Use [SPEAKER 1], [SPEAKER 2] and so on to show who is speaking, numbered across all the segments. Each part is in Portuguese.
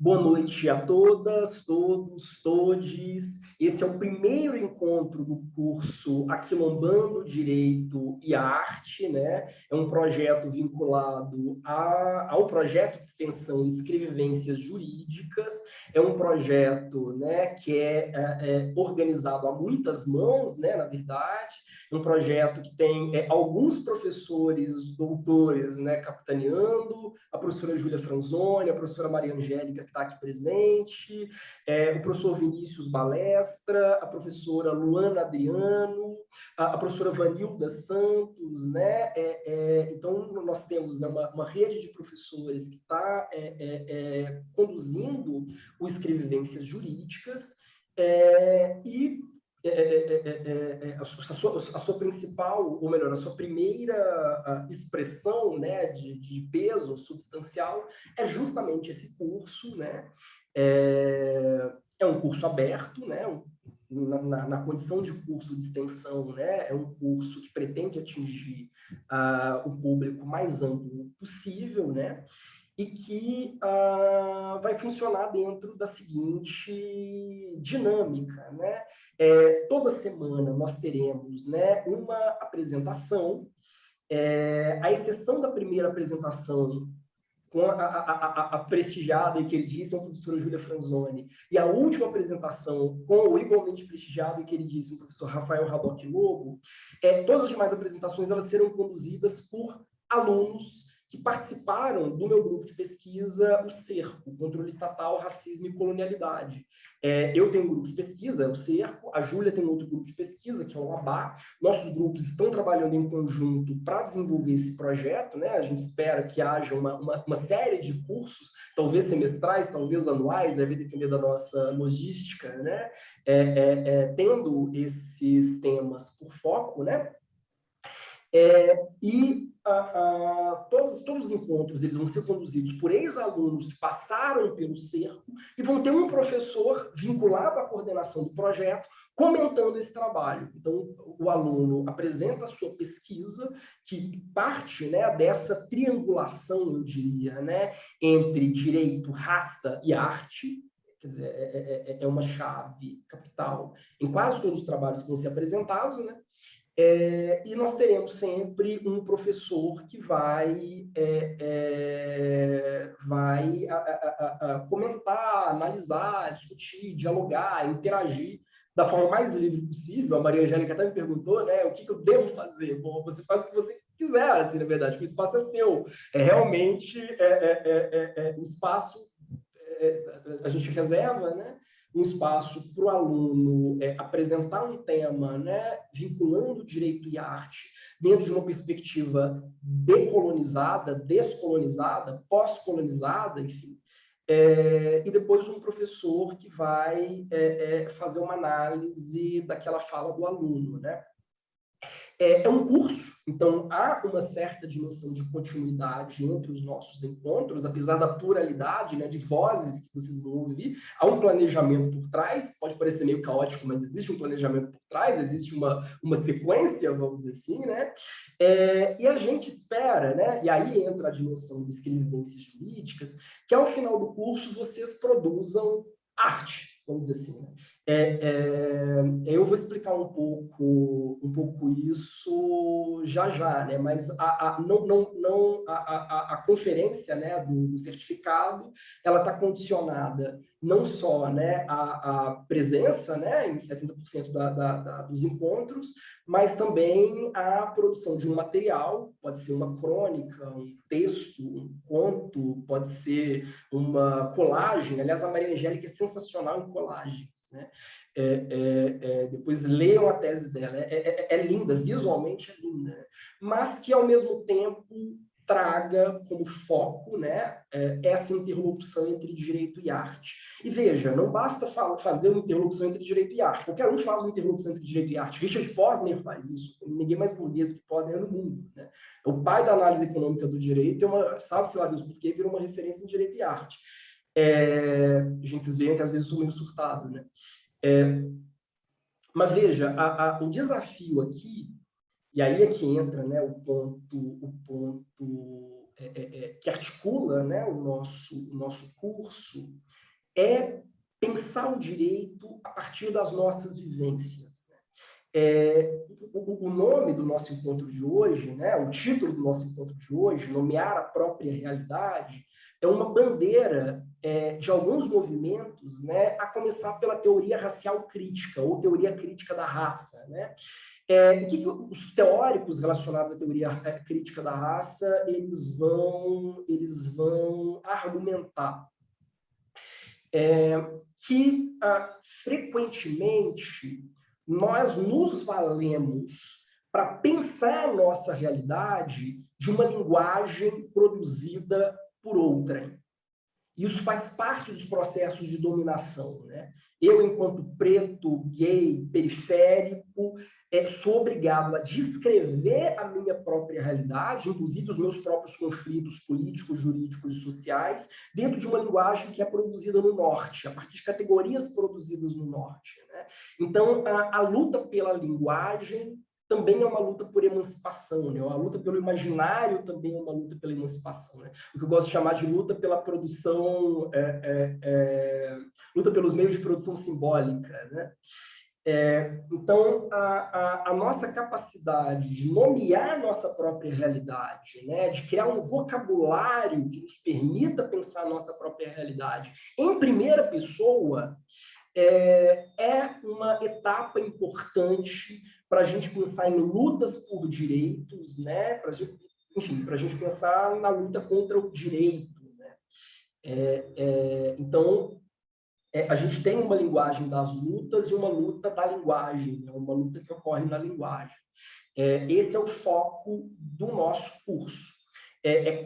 [SPEAKER 1] Boa noite a todas, todos, todes. Esse é o primeiro encontro do curso Aquilombando Direito e Arte, né? É um projeto vinculado ao projeto de extensão Escrevivências Jurídicas. É um projeto, né, que é organizado a muitas mãos, né, na verdade. Um projeto que tem alguns professores, doutores, né, capitaneando, a professora Júlia Franzoni, a professora Maria Angélica, que está aqui presente, o professor Vinícius Balestra, a professora Luana Adriano, a professora Vanilda Santos, né? Então, nós temos, né, uma rede de professores que está conduzindo o Escrevivências Jurídicas, e a sua principal, ou melhor, a sua primeira expressão, né, de peso substancial é justamente esse curso, né? É um curso aberto, né? Na condição de curso de extensão, né? É um curso que pretende atingir o público mais amplo possível, né? E que vai funcionar dentro da seguinte dinâmica, né? Toda semana nós teremos, né, uma apresentação, à exceção da primeira apresentação com a prestigiada e queridíssima professora Júlia Franzoni, e a última apresentação com o igualmente prestigiado e queridíssimo professor Rafael Radoc Lobo, todas as demais apresentações elas serão conduzidas por alunos que participaram do meu grupo de pesquisa, o Cerco, Controle Estatal, Racismo e Colonialidade. Eu tenho um grupo de pesquisa, o Cerco, a Júlia tem outro grupo de pesquisa, que é o Labá. Nossos grupos estão trabalhando em conjunto para desenvolver esse projeto, né? A gente espera que haja uma série de cursos, talvez semestrais, talvez anuais, vai depender da nossa logística, né? Tendo esses temas por foco, né? Todos os encontros eles vão ser conduzidos por ex-alunos que passaram pelo cerco e vão ter um professor vinculado à coordenação do projeto comentando esse trabalho. Então, o aluno apresenta a sua pesquisa, que parte, né, dessa triangulação, eu diria, né, entre direito, raça e arte. Quer dizer, é uma chave capital em quase todos os trabalhos que vão ser apresentados, né? E nós teremos sempre um professor que vai comentar, analisar, discutir, dialogar, interagir da forma mais livre possível. A Maria Angélica até me perguntou, né, o que eu devo fazer? Bom, você faz o que você quiser, assim, na verdade, porque o espaço é seu. Realmente, o espaço a gente reserva, né, um espaço para o aluno apresentar um tema, né, vinculando direito e arte dentro de uma perspectiva decolonizada, descolonizada, pós-colonizada, enfim. E depois um professor que vai fazer uma análise daquela fala do aluno, né? É um curso, então há uma certa dimensão de continuidade entre os nossos encontros, apesar da pluralidade, né, de vozes que vocês vão ouvir, há um planejamento por trás, pode parecer meio caótico, mas existe um planejamento por trás, existe uma sequência, vamos dizer assim, né? E a gente espera, né, e aí entra a dimensão de escrevivências jurídicas, que ao final do curso vocês produzam arte, vamos dizer assim, né? Eu vou explicar um pouco isso já, né? Mas a conferência, né, do certificado, ela está condicionada não só, né, à presença, né, em 70% dos encontros, mas também à produção de um material, pode ser uma crônica, um texto, um conto, pode ser uma colagem. Aliás, a Maria Angélica é sensacional em colagem, né? Depois leiam a tese dela, é linda, visualmente é linda, mas que ao mesmo tempo traga como foco, né, essa interlocução entre direito e arte. E veja, não basta fazer uma interlocução entre direito e arte, qualquer um faz uma interlocução entre direito e arte. Richard Posner faz isso, ninguém mais burguês que Posner no mundo, né? O pai da análise econômica do direito, sabe-se lá Deus por quê, virou uma referência em direito e arte. Gente, vocês veem que às vezes eu sou meio surtado, né? Mas veja, o desafio aqui, e aí é que entra, né, o ponto que articula, né, o nosso curso é pensar o direito a partir das nossas vivências. O nome do nosso encontro de hoje, né, o título do nosso encontro de hoje, Nomear a Própria Realidade, é uma bandeira de alguns movimentos, né, a começar pela teoria racial crítica, ou teoria crítica da raça. Né? O que os teóricos relacionados à teoria crítica da raça eles vão argumentar? Que frequentemente nós nos valemos para pensar a nossa realidade de uma linguagem produzida por outrem. Isso faz parte dos processos de dominação. Né? Eu, enquanto preto, gay, periférico, sou obrigado a descrever a minha própria realidade, inclusive os meus próprios conflitos políticos, jurídicos e sociais, dentro de uma linguagem que é produzida no Norte, a partir de categorias produzidas no Norte. Né? Então, a luta pela linguagem também é uma luta por emancipação, né? A luta pelo imaginário também é uma luta pela emancipação, né? O que eu gosto de chamar de luta pela produção, luta pelos meios de produção simbólica, né? Então, a nossa capacidade de nomear a nossa própria realidade, né? De criar um vocabulário que nos permita pensar a nossa própria realidade em primeira pessoa, é uma etapa importante para a gente pensar em lutas por direitos, né? Enfim, para a gente pensar na luta contra o direito. Né? Então, a gente tem uma linguagem das lutas e uma luta da linguagem, né? Uma luta que ocorre na linguagem. Esse é o foco do nosso curso.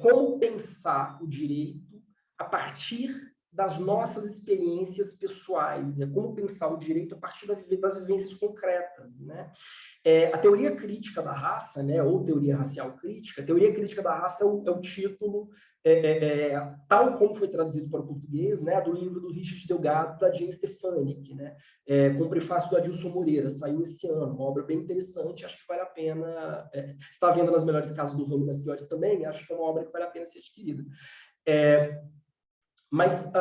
[SPEAKER 1] Como pensar o direito a partir das nossas experiências pessoais, como pensar o direito a partir das vivências concretas. Né? A teoria crítica da raça, né, ou teoria racial crítica, a teoria crítica da raça é o título, tal como foi traduzido para o português, né, do livro do Richard Delgado, da Jane Stefanik, né, com o prefácio do Adilson Moreira, saiu esse ano, uma obra bem interessante, acho que vale a pena, está vendo nas melhores casas do ramo e nas piores também, acho que é uma obra que vale a pena ser adquirida. Mas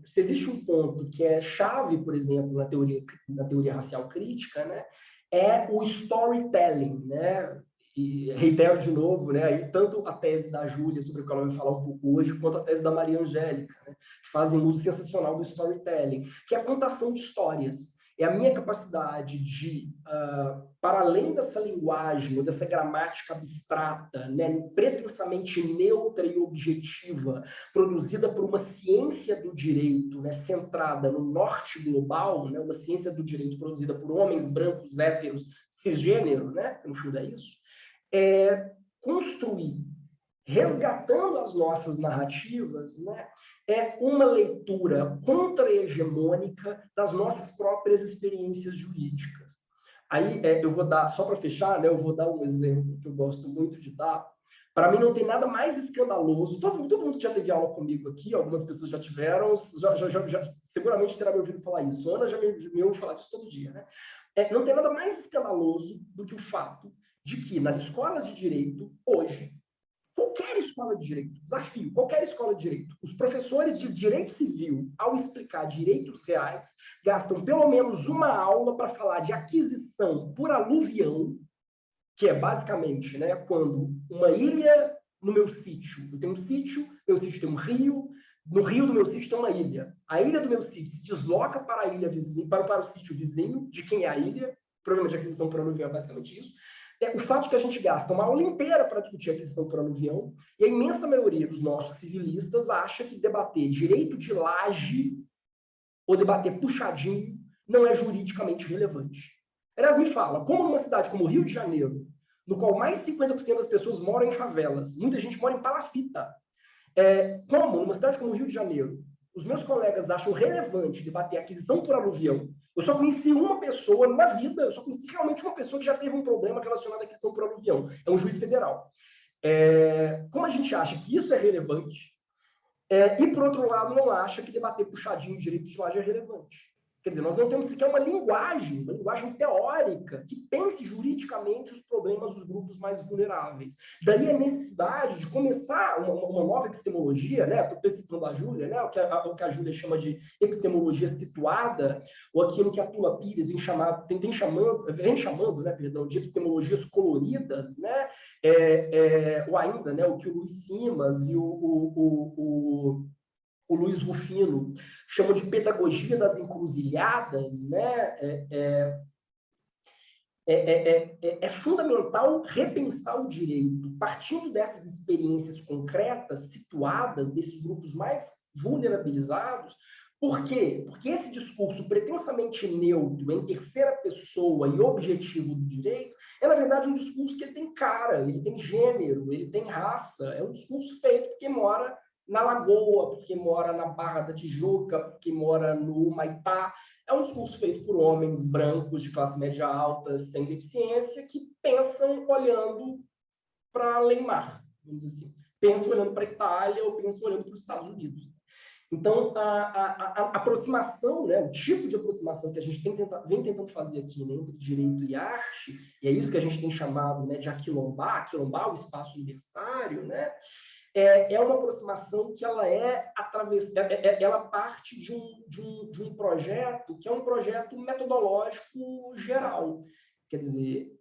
[SPEAKER 1] se existe um ponto que é chave, por exemplo, na teoria racial crítica, né, é o storytelling, né? E reitero de novo, né, aí, tanto a tese da Júlia, sobre a qual ela vai falar um pouco hoje, quanto a tese da Maria Angélica, né, que fazem uso sensacional do storytelling, que é a contação de histórias. É a minha capacidade de, para além dessa linguagem, ou dessa gramática abstrata, né, pretensamente neutra e objetiva, produzida por uma ciência do direito, né, centrada no norte global, né, uma ciência do direito produzida por homens brancos, héteros, cisgênero, né, no fundo é isso, construir, resgatando as nossas narrativas, né, uma leitura contra-hegemônica das nossas próprias experiências jurídicas. Aí, eu vou dar, só para fechar, né, eu vou dar um exemplo que eu gosto muito de dar. Para mim, não tem nada mais escandaloso. Todo mundo que já teve aula comigo aqui, algumas pessoas já tiveram, já seguramente terá me ouvido falar isso. Ana já me ouve falar disso todo dia. Né? Não tem nada mais escandaloso do que o fato de que nas escolas de direito, hoje, qualquer escola de direito, desafio, qualquer escola de direito, os professores de direito civil, ao explicar direitos reais, gastam pelo menos uma aula para falar de aquisição por aluvião, que é basicamente, né, quando uma ilha no meu sítio, eu tenho um sítio, meu sítio tem um rio, no rio do meu sítio tem uma ilha. A ilha do meu sítio se desloca para a ilha vizinha, para o sítio vizinho, de quem é a ilha, o problema de aquisição por aluvião é basicamente isso. O fato de que a gente gasta uma aula inteira para discutir a aquisição por aluvião, e a imensa maioria dos nossos civilistas acha que debater direito de laje ou debater puxadinho não é juridicamente relevante. Aliás, me fala, como numa cidade como o Rio de Janeiro, no qual mais de 50% das pessoas moram em favelas, muita gente mora em palafita, como numa cidade como o Rio de Janeiro, os meus colegas acham relevante debater aquisição por aluvião. Eu só conheci uma pessoa na vida, eu só conheci realmente uma pessoa que já teve um problema relacionado à aquisição por aluvião. É um juiz federal. Como a gente acha que isso é relevante, e, por outro lado, não acha que debater puxadinho de direito de laje é relevante. Quer dizer, nós não temos sequer uma linguagem teórica que pense juridicamente os problemas dos grupos mais vulneráveis. Daí a necessidade de começar uma nova epistemologia, né? Estou citando a Júlia, né? O que a Júlia chama de epistemologia situada, ou aquilo que a Tula Pires vem chamando, né, perdão, de epistemologias coloridas, né? Ou ainda, né, o que o Luiz Simas e o Luiz Rufino chamam de pedagogia das encruzilhadas, né? É fundamental repensar o direito partindo dessas experiências concretas, situadas, desses grupos mais vulnerabilizados. Por quê? Porque esse discurso pretensamente neutro, em terceira pessoa e objetivo do direito, é, na verdade, um discurso que ele tem cara, ele tem gênero, ele tem raça. É um discurso feito porque mora na Lagoa, porque mora na Barra da Tijuca, porque mora no Humaitá. É um discurso feito por homens brancos de classe média alta, sem deficiência, que pensam olhando para além-mar, vamos dizer assim. Pensam olhando para a Itália ou pensam olhando para os Estados Unidos. Então, a aproximação, né, o tipo de aproximação que a gente vem tentando fazer aqui, né, entre direito e arte, e é isso que a gente tem chamado, né, de aquilombar o espaço universitário, né, é uma aproximação que ela ela parte de um projeto que é um projeto metodológico geral. Quer dizer,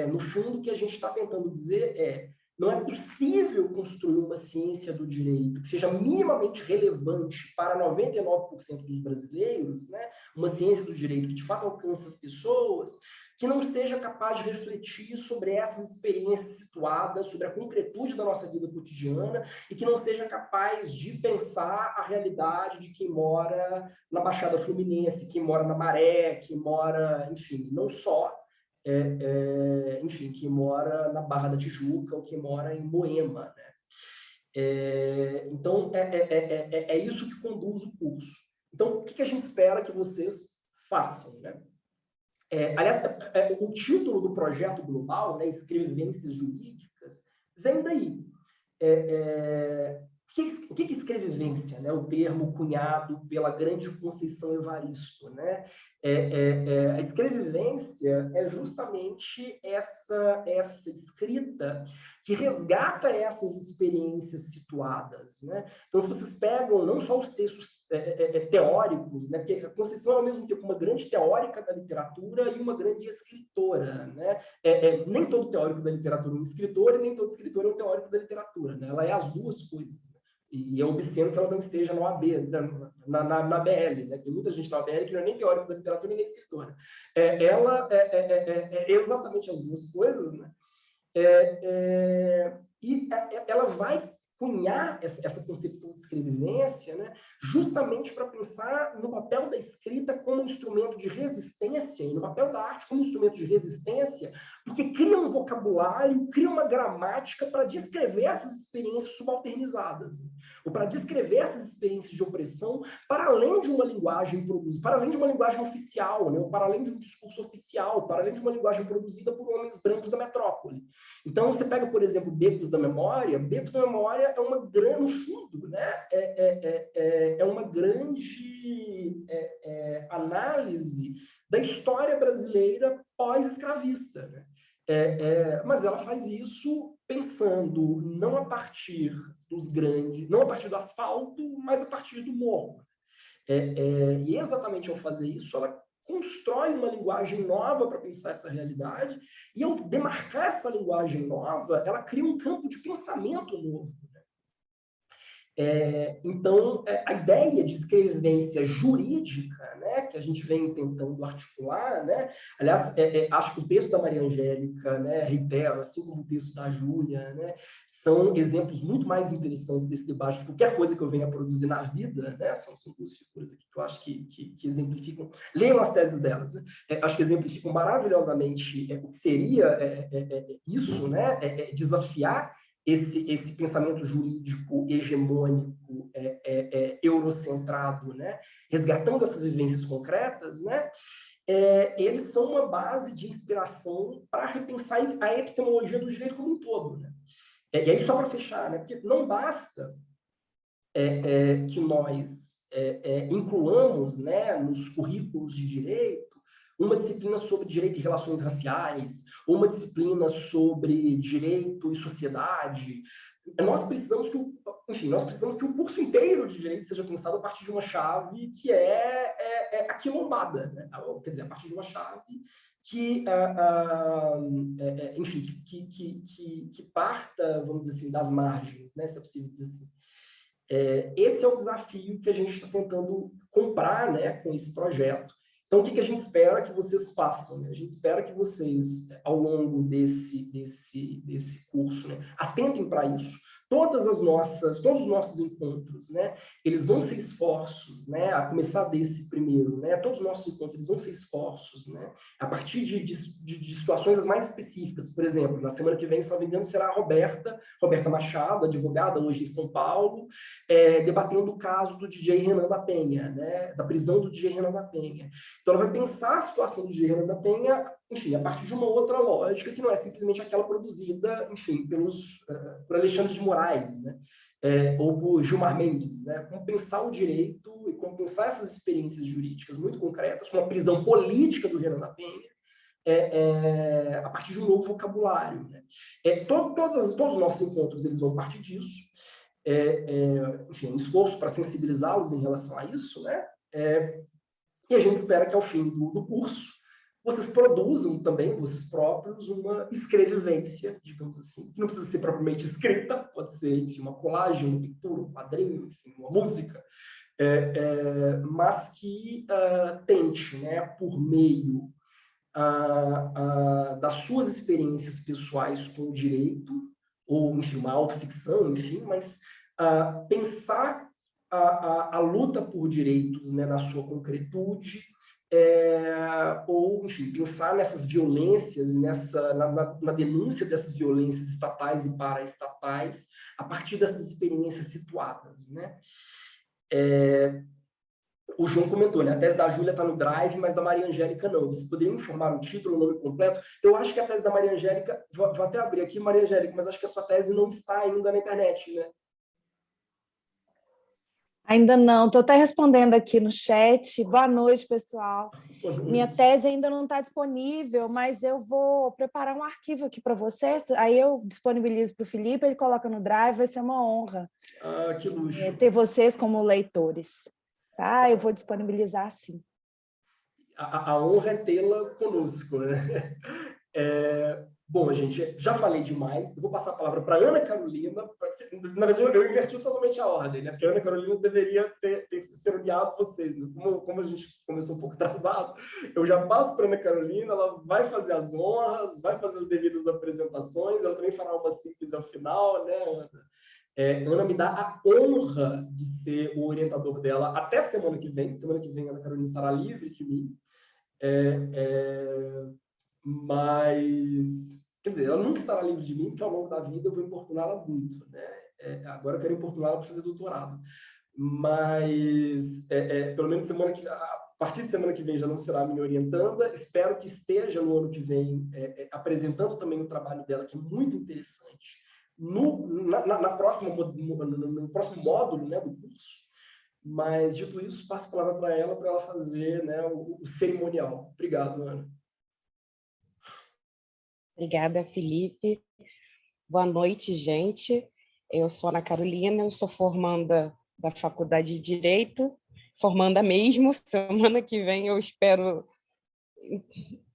[SPEAKER 1] no fundo, o que a gente está tentando dizer não é possível construir uma ciência do direito que seja minimamente relevante para 99% dos brasileiros, né? Uma ciência do direito que de fato alcance as pessoas, que não seja capaz de refletir sobre essas experiências situadas, sobre a concretude da nossa vida cotidiana, e que não seja capaz de pensar a realidade de quem mora na Baixada Fluminense, quem mora na Maré, que mora, enfim, não só, enfim, que mora na Barra da Tijuca ou que mora em Moema, né? Então, é isso que conduz o curso. Então, o que a gente espera que vocês façam, né? Aliás, o título do projeto global, né, Escrevivências Jurídicas, vem daí. O que é escrevivência? Né? O termo cunhado pela grande Conceição Evaristo. Né? A escrevivência é justamente essa escrita que resgata essas experiências situadas. Né? Então, se vocês pegam não só os textos teóricos, né? Porque a Conceição é ao mesmo tempo uma grande teórica da literatura e uma grande escritora. Né? Nem todo teórico da literatura é um escritor e nem todo escritor é um teórico da literatura. Né? Ela é as duas coisas. Né? E é obsceno que ela não esteja na OAB, na BL. Né? Tem muita gente na BL que não é nem teórico da literatura nem escritora. Ela é exatamente as duas coisas. Né? E ela vai cunhar essa concepção de escrevivência, né, justamente para pensar no papel da escrita como instrumento de resistência e no papel da arte como instrumento de resistência, porque cria um vocabulário, cria uma gramática para descrever essas experiências subalternizadas, né, ou para descrever essas experiências de opressão para além de uma linguagem produzida, para além de uma linguagem oficial, né, ou para além de um discurso oficial, para além de uma linguagem produzida por homens brancos da metrópole. Então, você pega, por exemplo, Becos da Memória é uma grande, no fundo, né? É uma grande análise da história brasileira pós-escravista. Né? Mas ela faz isso pensando não a partir dos grandes, não a partir do asfalto, mas a partir do morro. E exatamente ao fazer isso, ela constrói uma linguagem nova para pensar essa realidade, e ao demarcar essa linguagem nova, ela cria um campo de pensamento novo. Então, a ideia de escrevivência jurídica, né, que a gente vem tentando articular, né, aliás, acho que o texto da Maria Angélica, né, reitero, assim como o texto da Júlia, né, são exemplos muito mais interessantes desse debate que qualquer coisa que eu venha produzir na vida, né, são duas figuras aqui que eu acho que exemplificam, leiam as teses delas, né, acho que exemplificam maravilhosamente o que seria isso, né, desafiar esse pensamento jurídico hegemônico, eurocentrado, né? Resgatando essas vivências concretas, né? Eles são uma base de inspiração para repensar a epistemologia do direito como um todo. Né? E aí, só para fechar, né? Porque não basta que nós incluamos, né, nos currículos de direito uma disciplina sobre direito e relações raciais, ou uma disciplina sobre direito e sociedade. Nós precisamos que o curso inteiro de direito seja pensado a partir de uma chave que é aquilombada, né? Quer dizer, a partir de uma chave que, enfim, que parta, vamos dizer assim, das margens, né? Se é possível dizer assim. Esse é o desafio que a gente está tentando comprar, né, com esse projeto. Então, o que a gente espera que vocês façam? Né? A gente espera que vocês, ao longo desse curso, né, atentem para isso. Todos os nossos encontros, né, eles vão ser esforços, né, a começar desse primeiro, né, todos os nossos encontros eles vão ser esforços, né, a partir de situações mais específicas. Por exemplo, na semana que vem, se não me engano, será a Roberta Machado, advogada hoje em São Paulo, debatendo o caso do DJ Renan da Penha, né, da prisão do DJ Renan da Penha. Então, ela vai pensar a situação do DJ Renan da Penha, enfim, a partir de uma outra lógica que não é simplesmente aquela produzida, enfim, por Alexandre de Moraes, né? Ou por Gilmar Mendes, né? Como pensar o direito e como pensar essas experiências jurídicas muito concretas, com a prisão política do Renan da Penha, a partir de um novo vocabulário, né? Todos os nossos encontros eles vão partir disso, enfim, um esforço para sensibilizá-los em relação a isso, né? E a gente espera que ao fim do curso vocês produzam também, vocês próprios, uma escrevivência, digamos assim, que não precisa ser propriamente escrita, pode ser, enfim, uma colagem, uma pintura, um quadrinho, enfim, uma música, mas que tente, né, por meio das suas experiências pessoais com o direito, ou, enfim, uma autoficção, enfim, mas pensar a luta por direitos, né, na sua concretude, ou, enfim, pensar nessas violências, na denúncia dessas violências estatais e paraestatais, a partir dessas experiências situadas, né? O João comentou, né? A tese da Júlia está no Drive, mas da Maria Angélica não. Você poderia informar o título, o nome completo? Eu acho que a tese da Maria Angélica, vou até abrir aqui, Maria Angélica, mas acho que a sua tese não está ainda na internet, né?
[SPEAKER 2] Ainda não, estou até respondendo aqui no chat. Boa noite, pessoal.
[SPEAKER 1] Boa noite.
[SPEAKER 2] Minha tese ainda não está disponível, mas eu vou preparar um arquivo aqui para vocês, aí eu disponibilizo para o Felipe, ele coloca no Drive, vai ser uma honra
[SPEAKER 1] que luxo.
[SPEAKER 2] ter vocês como leitores. Tá? Eu vou disponibilizar sim.
[SPEAKER 1] A honra é tê-la conosco, né? Bom, gente, já falei demais. Eu vou passar a palavra para Ana Carolina. Na verdade, eu inverti totalmente a ordem, né? Porque a Ana Carolina deveria ter cerceado vocês. Né? Como a gente começou um pouco atrasado, eu já passo para a Ana Carolina, ela vai fazer as honras, vai fazer as devidas apresentações, ela também fará uma síntese ao final, né, Ana? Ana me dá a honra de ser o orientador dela até semana que vem. Semana que vem a Ana Carolina estará livre de mim. Mas, quer dizer, ela nunca estará livre de mim, porque ao longo da vida eu vou importuná-la muito, né? Agora eu quero importuná-la para fazer doutorado. Mas, pelo menos a partir de semana que vem já não será a minha orientanda. Espero que esteja no ano que vem apresentando também o trabalho dela, que é muito interessante, no próximo módulo, né, do curso. Mas, dito isso, passo a palavra para ela fazer, né, o cerimonial. Obrigado, Ana.
[SPEAKER 3] Obrigada, Felipe. Boa noite, gente. Eu sou Ana Carolina, eu sou formanda da Faculdade de Direito, formanda mesmo. Semana que vem eu espero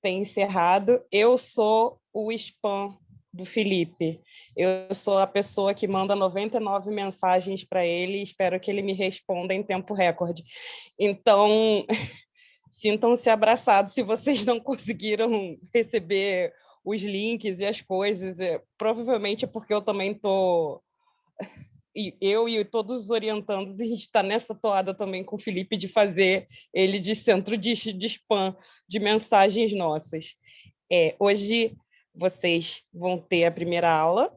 [SPEAKER 3] ter encerrado. Eu sou o spam do Felipe. Eu sou a pessoa que manda 99 mensagens para ele e espero que ele me responda em tempo recorde. Então, sintam-se abraçados se vocês não conseguiram receber os links e as coisas. Provavelmente é porque eu também estou... Eu e todos os orientandos, a gente está nessa toada também com o Felipe de fazer ele de centro de spam de mensagens nossas. Hoje vocês vão ter a primeira aula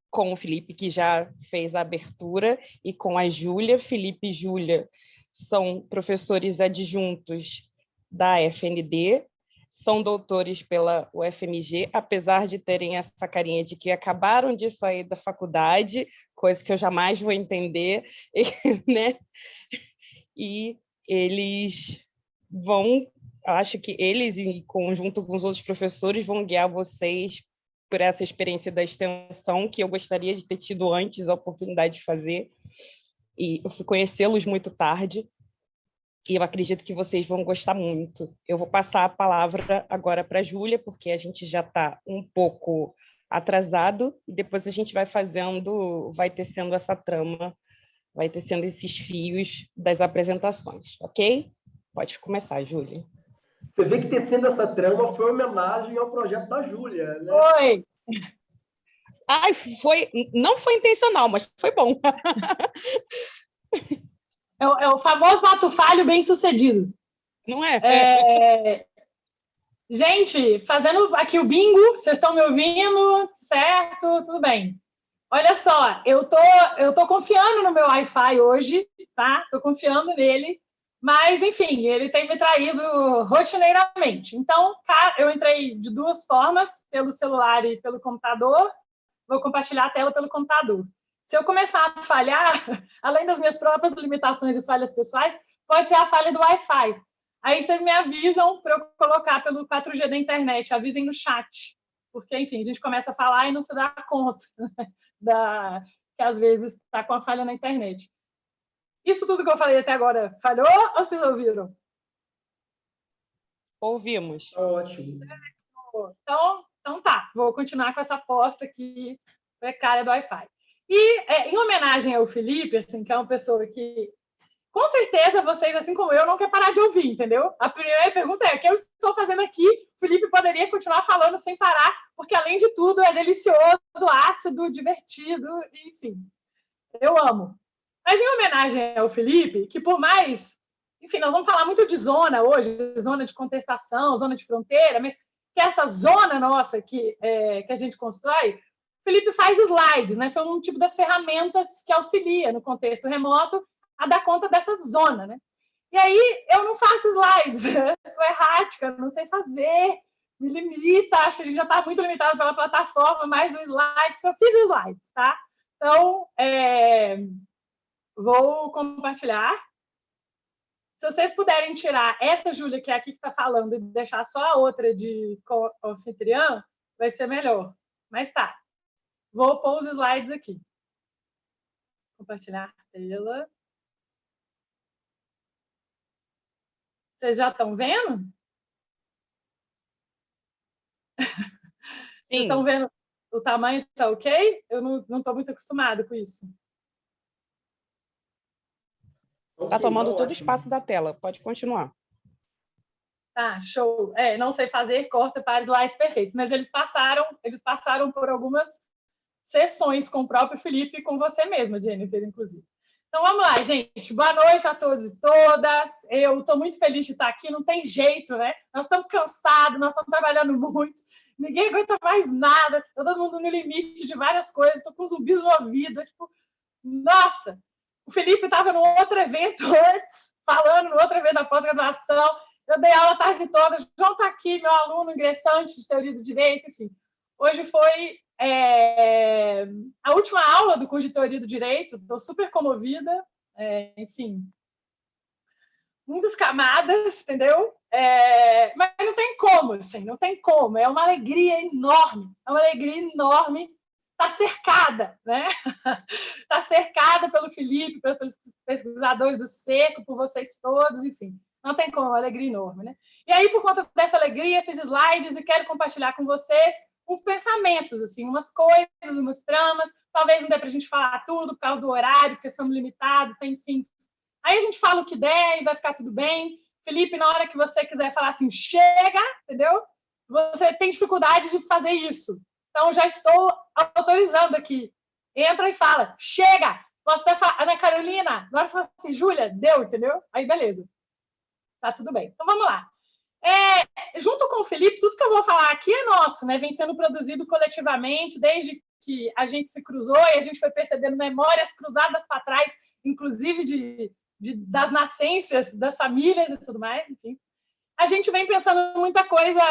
[SPEAKER 3] com o Felipe, que já fez a abertura, e com a Júlia. Felipe e Júlia são professores adjuntos da FND. são doutores pela UFMG, apesar de terem essa carinha de que acabaram de sair da faculdade, coisa que eu jamais vou entender, né? E eles acho que eles, em conjunto com os outros professores, vão guiar vocês por essa experiência da extensão, que eu gostaria de ter tido antes a oportunidade de fazer, e eu fui conhecê-los muito tarde, e eu acredito que vocês vão gostar muito. Eu vou passar a palavra agora para a Júlia, porque a gente já está um pouco atrasado, e depois a gente vai tecendo essa trama, vai tecendo esses fios das apresentações, ok? Pode começar, Júlia.
[SPEAKER 1] Você vê que tecendo essa trama foi homenagem ao projeto da Júlia, né?
[SPEAKER 2] Foi!
[SPEAKER 3] Ai, não foi intencional, mas foi bom.
[SPEAKER 4] É o famoso ato falho bem-sucedido.
[SPEAKER 3] Não é?
[SPEAKER 4] Gente, fazendo aqui o bingo, vocês estão me ouvindo? Certo? Tudo bem. Olha só, eu tô confiando no meu Wi-Fi hoje, tá? Tô confiando nele, mas, enfim, ele tem me traído rotineiramente. Então, eu entrei de duas formas, pelo celular e pelo computador. Vou compartilhar a tela pelo computador. Se eu começar a falhar, além das minhas próprias limitações e falhas pessoais, pode ser a falha do Wi-Fi. Aí vocês me avisam para eu colocar pelo 4G da internet, avisem no chat. Porque, enfim, a gente começa a falar e não se dá conta, né, que às vezes está com a falha na internet. Isso tudo que eu falei até agora falhou ou vocês ouviram?
[SPEAKER 3] Ouvimos.
[SPEAKER 1] Ótimo.
[SPEAKER 4] Então tá, vou continuar com essa aposta aqui precária do Wi-Fi. E, em homenagem ao Felipe, assim, que é uma pessoa que, com certeza, vocês, assim como eu, não quer parar de ouvir, entendeu? A primeira pergunta é: o que eu estou fazendo aqui? O Felipe poderia continuar falando sem parar, porque, além de tudo, é delicioso, ácido, divertido, enfim. Eu amo. Mas, em homenagem ao Felipe, que por mais... Enfim, nós vamos falar muito de zona hoje, zona de contestação, zona de fronteira, mas que essa zona nossa que a gente constrói, o Felipe faz slides, né? Foi um tipo das ferramentas que auxilia no contexto remoto a dar conta dessa zona, né? E aí eu não faço slides, sou errática, não sei fazer, me limita, acho que a gente já está muito limitado pela plataforma, mas o slides, eu fiz slides, tá? Então, vou compartilhar. Se vocês puderem tirar essa Júlia, que é aqui que está falando, e deixar só a outra de anfitriã, vai ser melhor. Mas tá. Vou pôr os slides aqui. Compartilhar a tela. Vocês já estão vendo? Vocês estão vendo o tamanho? Está ok? Eu não estou muito acostumada com isso.
[SPEAKER 3] Está tomando todo o espaço da tela. Pode continuar.
[SPEAKER 4] Tá, show. Não sei fazer, corta para slides perfeitos. Mas eles passaram por algumas sessões com o próprio Felipe e com você mesma, Jennifer, inclusive. Então, vamos lá, gente. Boa noite a todos e todas. Eu estou muito feliz de estar aqui. Não tem jeito, né? Nós estamos cansados, nós estamos trabalhando muito. Ninguém aguenta mais nada. Está todo mundo no limite de várias coisas. Estou com zumbis no ouvido. Tipo, nossa! O Felipe estava num outro evento antes, falando no outro evento da pós-graduação. Eu dei aula a tarde toda. O João está aqui, meu aluno ingressante de teoria do direito. Enfim, hoje foi a última aula do curso de teoria do direito. Estou super comovida. Enfim, muitas camadas, entendeu? Mas não tem como, assim, não tem como. É uma alegria enorme. É uma alegria enorme. Está cercada, né? Está cercada pelo Felipe, pelos pesquisadores do Seco, por vocês todos, enfim. Não tem como, é uma alegria enorme, né? E aí, por conta dessa alegria, fiz slides e quero compartilhar com vocês uns pensamentos, assim, umas coisas, umas tramas. Talvez não dê para a gente falar tudo por causa do horário, porque somos limitados, enfim. Aí a gente fala o que der e vai ficar tudo bem. Felipe, na hora que você quiser falar assim, chega, entendeu? Você tem dificuldade de fazer isso. Então, já estou autorizando aqui. Entra e fala, chega! Posso até falar, Ana Carolina, agora você fala assim, Júlia, deu, entendeu? Aí, beleza. Tá tudo bem. Então, vamos lá. Junto com o Felipe, tudo que eu vou falar aqui é nosso, né? Vem sendo produzido coletivamente, desde que a gente se cruzou e a gente foi percebendo memórias cruzadas para trás, inclusive das nascências, das famílias e tudo mais, enfim. a gente vem pensando muita coisa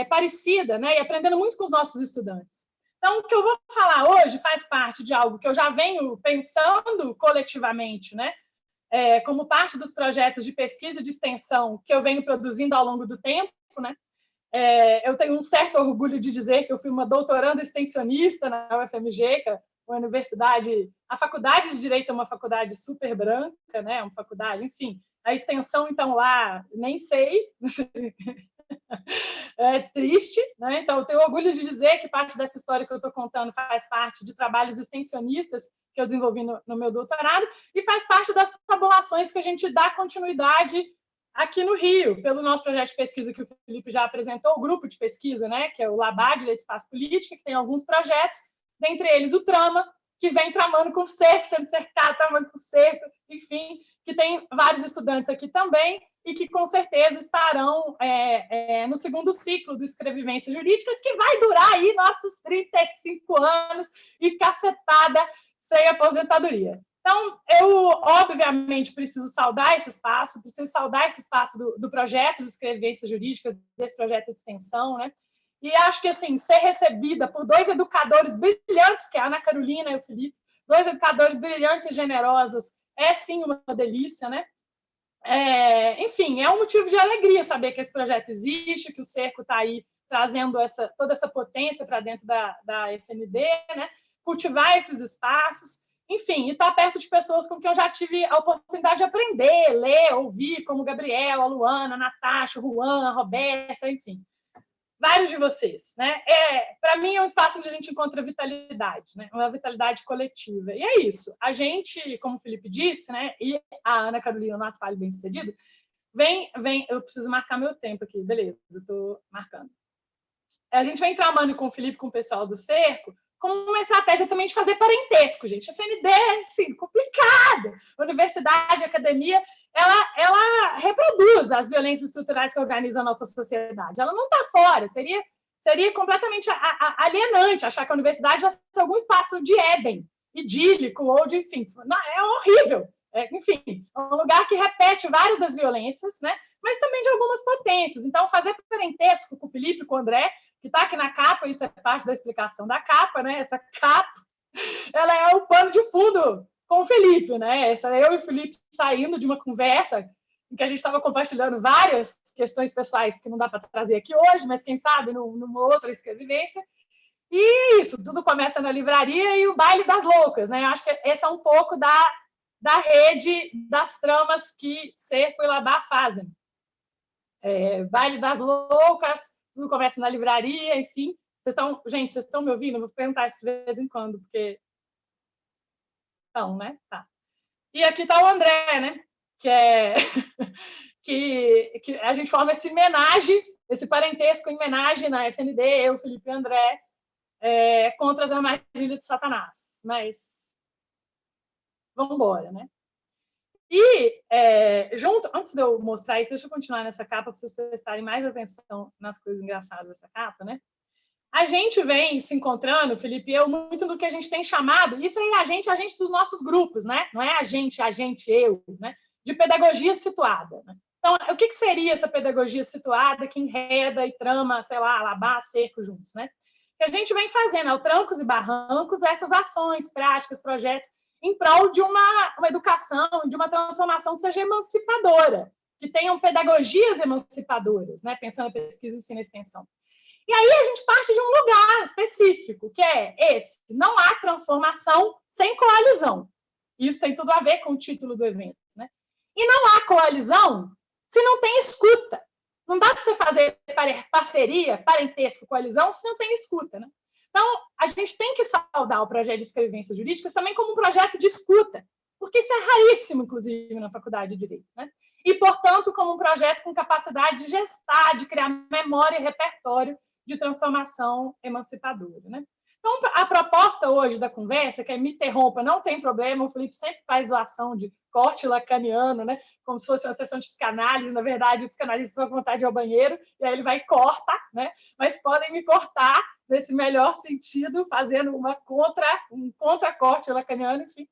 [SPEAKER 4] parecida, né? E aprendendo muito com os nossos estudantes. Então, o que eu vou falar hoje faz parte de algo que eu já venho pensando coletivamente, né? Como parte dos projetos de pesquisa e de extensão que eu venho produzindo ao longo do tempo, né? Eu tenho um certo orgulho de dizer que eu fui uma doutoranda extensionista na UFMG, que é uma universidade... A faculdade de Direito é uma faculdade super branca, né? Uma faculdade, enfim... A extensão, então, lá, nem sei. É triste, né? Então, eu tenho orgulho de dizer que parte dessa história que eu estou contando faz parte de trabalhos extensionistas que eu desenvolvi no meu doutorado e faz parte das fabulações que a gente dá continuidade aqui no Rio, pelo nosso projeto de pesquisa que o Felipe já apresentou, o grupo de pesquisa, né? Que é o Labá, Direito e Espaço Política, que tem alguns projetos, dentre eles o Trama, que vem tramando com o cerco, sendo cercado, tramando com o cerco, enfim, que tem vários estudantes aqui também e que, com certeza, estarão no segundo ciclo do Escrevivências Jurídicas, que vai durar aí nossos 35 anos e cacetada sem aposentadoria. Então, eu, obviamente, preciso saudar esse espaço do projeto do Escrevivências Jurídicas, desse projeto de extensão, né? E acho que, assim, ser recebida por dois educadores brilhantes, que é a Ana Carolina e o Felipe, dois educadores brilhantes e generosos, é, sim, uma delícia, né? Enfim, é um motivo de alegria saber que esse projeto existe, que o Cerco está aí trazendo toda essa potência para dentro da FND, né? Cultivar esses espaços, enfim, e estar perto de pessoas com quem eu já tive a oportunidade de aprender, ler, ouvir, como Gabriel, a Luana, a Natasha, o Juan, a Roberta, enfim. Vários de vocês, né? Para mim é um espaço onde a gente encontra vitalidade, né? Uma vitalidade coletiva. E é isso. A gente, como o Felipe disse, né? E a Ana Carolina, no Fale Bem Sucedido, vem. Eu preciso marcar meu tempo aqui, beleza? Eu estou marcando. A gente vem tramando com o Felipe, com o pessoal do Cerco, como uma estratégia também de fazer parentesco, gente. A FND é assim, complicada. Universidade, academia, ela reproduz as violências estruturais que organizam a nossa sociedade. Ela não está fora. Seria completamente alienante achar que a universidade vai ser algum espaço de Éden, idílico, ou de, enfim, é horrível. Enfim, é um lugar que repete várias das violências, né? Mas também de algumas potências. Então, fazer parentesco com o Felipe, com o André, que está aqui na capa, isso é parte da explicação da capa, né? Essa capa, ela é o pano de fundo com o Felipe, né? Eu e o Felipe saindo de uma conversa em que a gente estava compartilhando várias questões pessoais que não dá para trazer aqui hoje, mas quem sabe numa outra escrevivência. E isso, tudo começa na livraria e o baile das loucas, né? Acho que esse é um pouco da rede das tramas que Cerco e Labá fazem. Baile das loucas, tudo começa na livraria, enfim. Gente, vocês estão me ouvindo? Eu vou perguntar isso de vez em quando, porque... Então, né? Tá. E aqui está o André, né? Que a gente forma esse homenagem, esse parentesco em homenagem na FND, eu, Felipe e André, contra as armadilhas de Satanás. Mas vamos embora, né? E, antes de eu mostrar isso, deixa eu continuar nessa capa para vocês prestarem mais atenção nas coisas engraçadas dessa capa, né? A gente vem se encontrando, Felipe e eu, muito do que a gente tem chamado, isso aí é a gente dos nossos grupos, né? Não é a gente, eu, né? De pedagogia situada. Né? Então, o que seria essa pedagogia situada que enreda e trama, sei lá, Labá, Cerco juntos, né? Que a gente vem fazendo, ao trancos e barrancos, essas ações, práticas, projetos, em prol de uma educação, de uma transformação que seja emancipadora, que tenham pedagogias emancipadoras, né? Pensando em pesquisa, ensino e extensão. E aí a gente parte de um lugar específico, que é esse: não há transformação sem coalizão. Isso tem tudo a ver com o título do evento. Né? E não há coalizão se não tem escuta. Não dá para você fazer parceria, parentesco, coalizão, se não tem escuta. Né? Então, a gente tem que saudar o projeto de escrevivências jurídicas também como um projeto de escuta, porque isso é raríssimo, inclusive, na Faculdade de Direito. Né? E, portanto, como um projeto com capacidade de gestar, de criar memória e repertório de transformação emancipadora. Né? Então, a proposta hoje da conversa, que é me interrompa, não tem problema, o Felipe sempre faz zoação de corte lacaniano, né? Como se fosse uma sessão de psicanálise, na verdade, o psicanalista só com vontade de ir ao banheiro, e aí ele vai e corta, né? Mas podem me cortar nesse melhor sentido, fazendo um contra-corte lacaniano, enfim.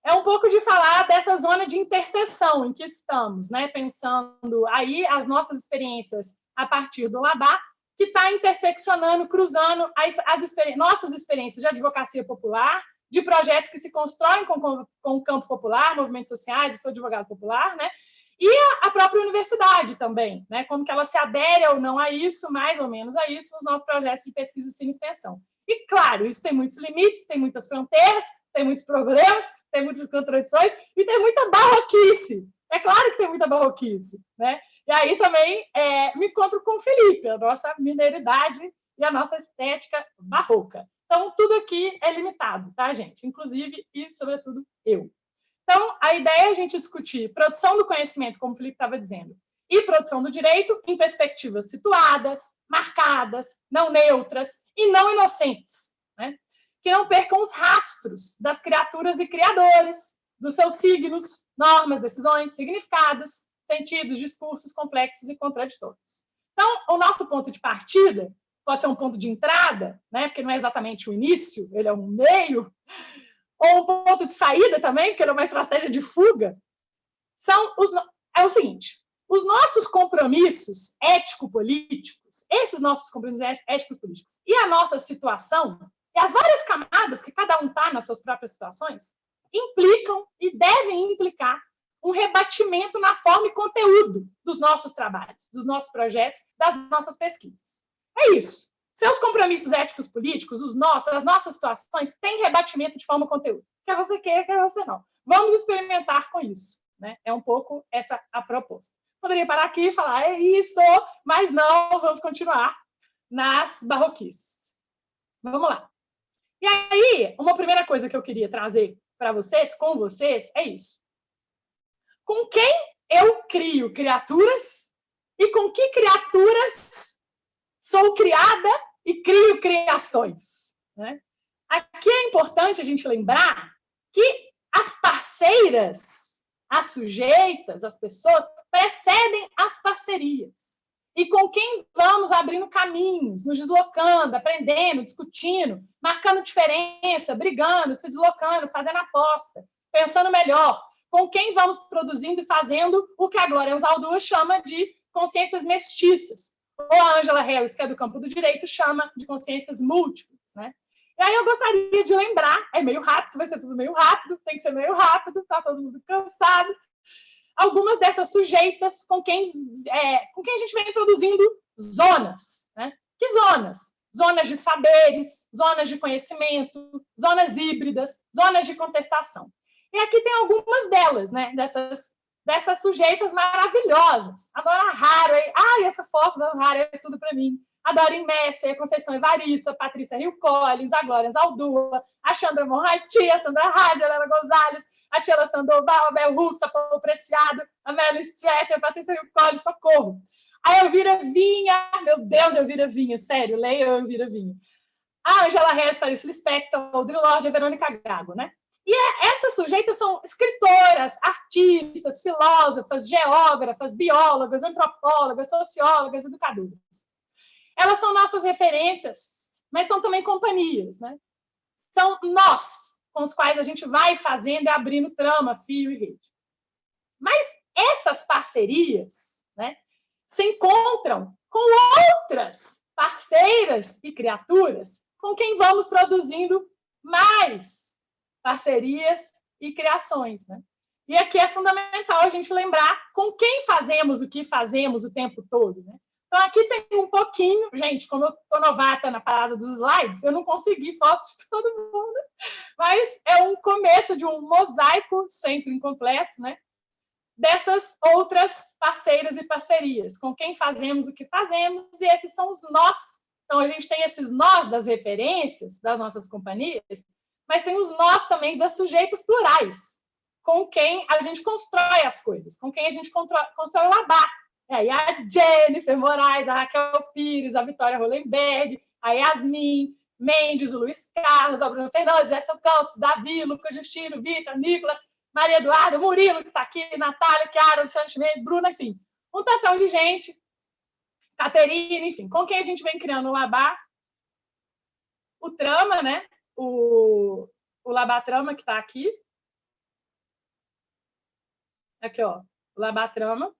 [SPEAKER 4] é um pouco de falar dessa zona de interseção em que estamos, né? Pensando aí as nossas experiências a partir do Labá, que está interseccionando, cruzando nossas experiências de advocacia popular, de projetos que se constroem com o campo popular, movimentos sociais, eu sou advogado popular, né? E a própria universidade também, né? Como que ela se adere ou não a isso, mais ou menos a isso, os nossos projetos de pesquisa e ensino e extensão. E, claro, isso tem muitos limites, tem muitas fronteiras, tem muitos problemas, tem muitas contradições e tem muita barroquice. É claro que tem muita barroquice, né? E aí também me encontro com o Felipe, a nossa mineiridade e a nossa estética barroca. Então, tudo aqui é limitado, tá, gente? Inclusive e, sobretudo, eu. Então, a ideia é a gente discutir produção do conhecimento, como o Felipe estava dizendo, e produção do direito em perspectivas situadas, marcadas, não neutras e não inocentes, né? Que não percam os rastros das criaturas e criadores, dos seus signos, normas, decisões, significados, sentidos, discursos complexos e contraditórios. Então, o nosso ponto de partida pode ser um ponto de entrada, né? Porque não é exatamente o início, ele é um meio, ou um ponto de saída também, porque ele é uma estratégia de fuga. É o seguinte: os nossos compromissos ético-políticos, esses nossos compromissos éticos-políticos e a nossa situação, e as várias camadas que cada um está nas suas próprias situações, implicam e devem implicar um rebatimento na forma e conteúdo dos nossos trabalhos, dos nossos projetos, das nossas pesquisas. É isso. Seus compromissos éticos políticos, as nossas situações, têm rebatimento de forma e conteúdo. Quer você queira, quer você não. Vamos experimentar com isso, né? É um pouco essa a proposta. Poderia parar aqui e falar, é isso, mas não, vamos continuar nas barroquices. Vamos lá. E aí, uma primeira coisa que eu queria trazer para vocês, com vocês, é isso. Com quem eu crio criaturas e com que criaturas sou criada e crio criações, né? Aqui é importante a gente lembrar que as parceiras, as sujeitas, as pessoas, precedem as parcerias. E com quem vamos abrindo caminhos, nos deslocando, aprendendo, discutindo, marcando diferença, brigando, se deslocando, fazendo aposta, pensando melhor. Com quem vamos produzindo e fazendo o que a Glória Anzaldúa chama de consciências mestiças. Ou a Angela Harris, que é do campo do direito, chama de consciências múltiplas, né? E aí eu gostaria de lembrar, é meio rápido, vai ser tudo meio rápido, tem que ser meio rápido, tá todo mundo cansado, algumas dessas sujeitas com quem a gente vem produzindo zonas, né? Que zonas? Zonas de saberes, zonas de conhecimento, zonas híbridas, zonas de contestação. E aqui tem algumas delas, né? Dessas sujeitas maravilhosas. A Dora Haraway, essa foto da Dora Haraway é tudo para mim. A Doreen Messer, a Conceição Evaristo, a Patrícia Hill Collins, a Glória Anzaldúa, a Chandra Monraiti, a Sandra Rádio, a Helena Gonzalez, a Tiela Sandoval, a Bel Hooks, a Paulo Preciado, a Melanie Stratter, a Patrícia Hill Collins, socorro. A Elvira Vinha, meu Deus, Elvira Vinha, sério, leia a Elvira Vinha. A Angela Harris, Clarice Lispector, a Audre Lorde, a Verônica Gago, né? E essas sujeitas são escritoras, artistas, filósofas, geógrafas, biólogas, antropólogas, sociólogas, educadoras. Elas são nossas referências, mas são também companhias, né? São nós com os quais a gente vai fazendo e abrindo trama, fio e rede. Mas essas parcerias, né, se encontram com outras parceiras e criaturas com quem vamos produzindo mais parcerias e criações, né? E aqui é fundamental a gente lembrar com quem fazemos o que fazemos o tempo todo, né? Então, aqui tem um pouquinho, gente, como eu estou novata na parada dos slides, eu não consegui fotos de todo mundo, mas é um começo de um mosaico, sempre incompleto, né? Dessas outras parceiras e parcerias, com quem fazemos o que fazemos, e esses são os nós. Então, a gente tem esses nós das referências, das nossas companhias, mas tem os nós também das sujeitos plurais, com quem a gente constrói as coisas, com quem a gente constrói o Labá. Aí a Jennifer Moraes, a Raquel Pires, a Vitória Hollenberg, a Yasmin Mendes, o Luiz Carlos, a Bruna Fernandes, Gerson Campos, Davi, Lucas Justino, Vitor, Nicolas, Maria Eduarda, Murilo, que está aqui, Natália, Chiara, Luciano Mendes, Bruna, enfim, um tantão de gente, Caterina, enfim, com quem a gente vem criando o Labá, o Trama, né? O Labá Trama, que está aqui, Aqui, ó, o Labatrama,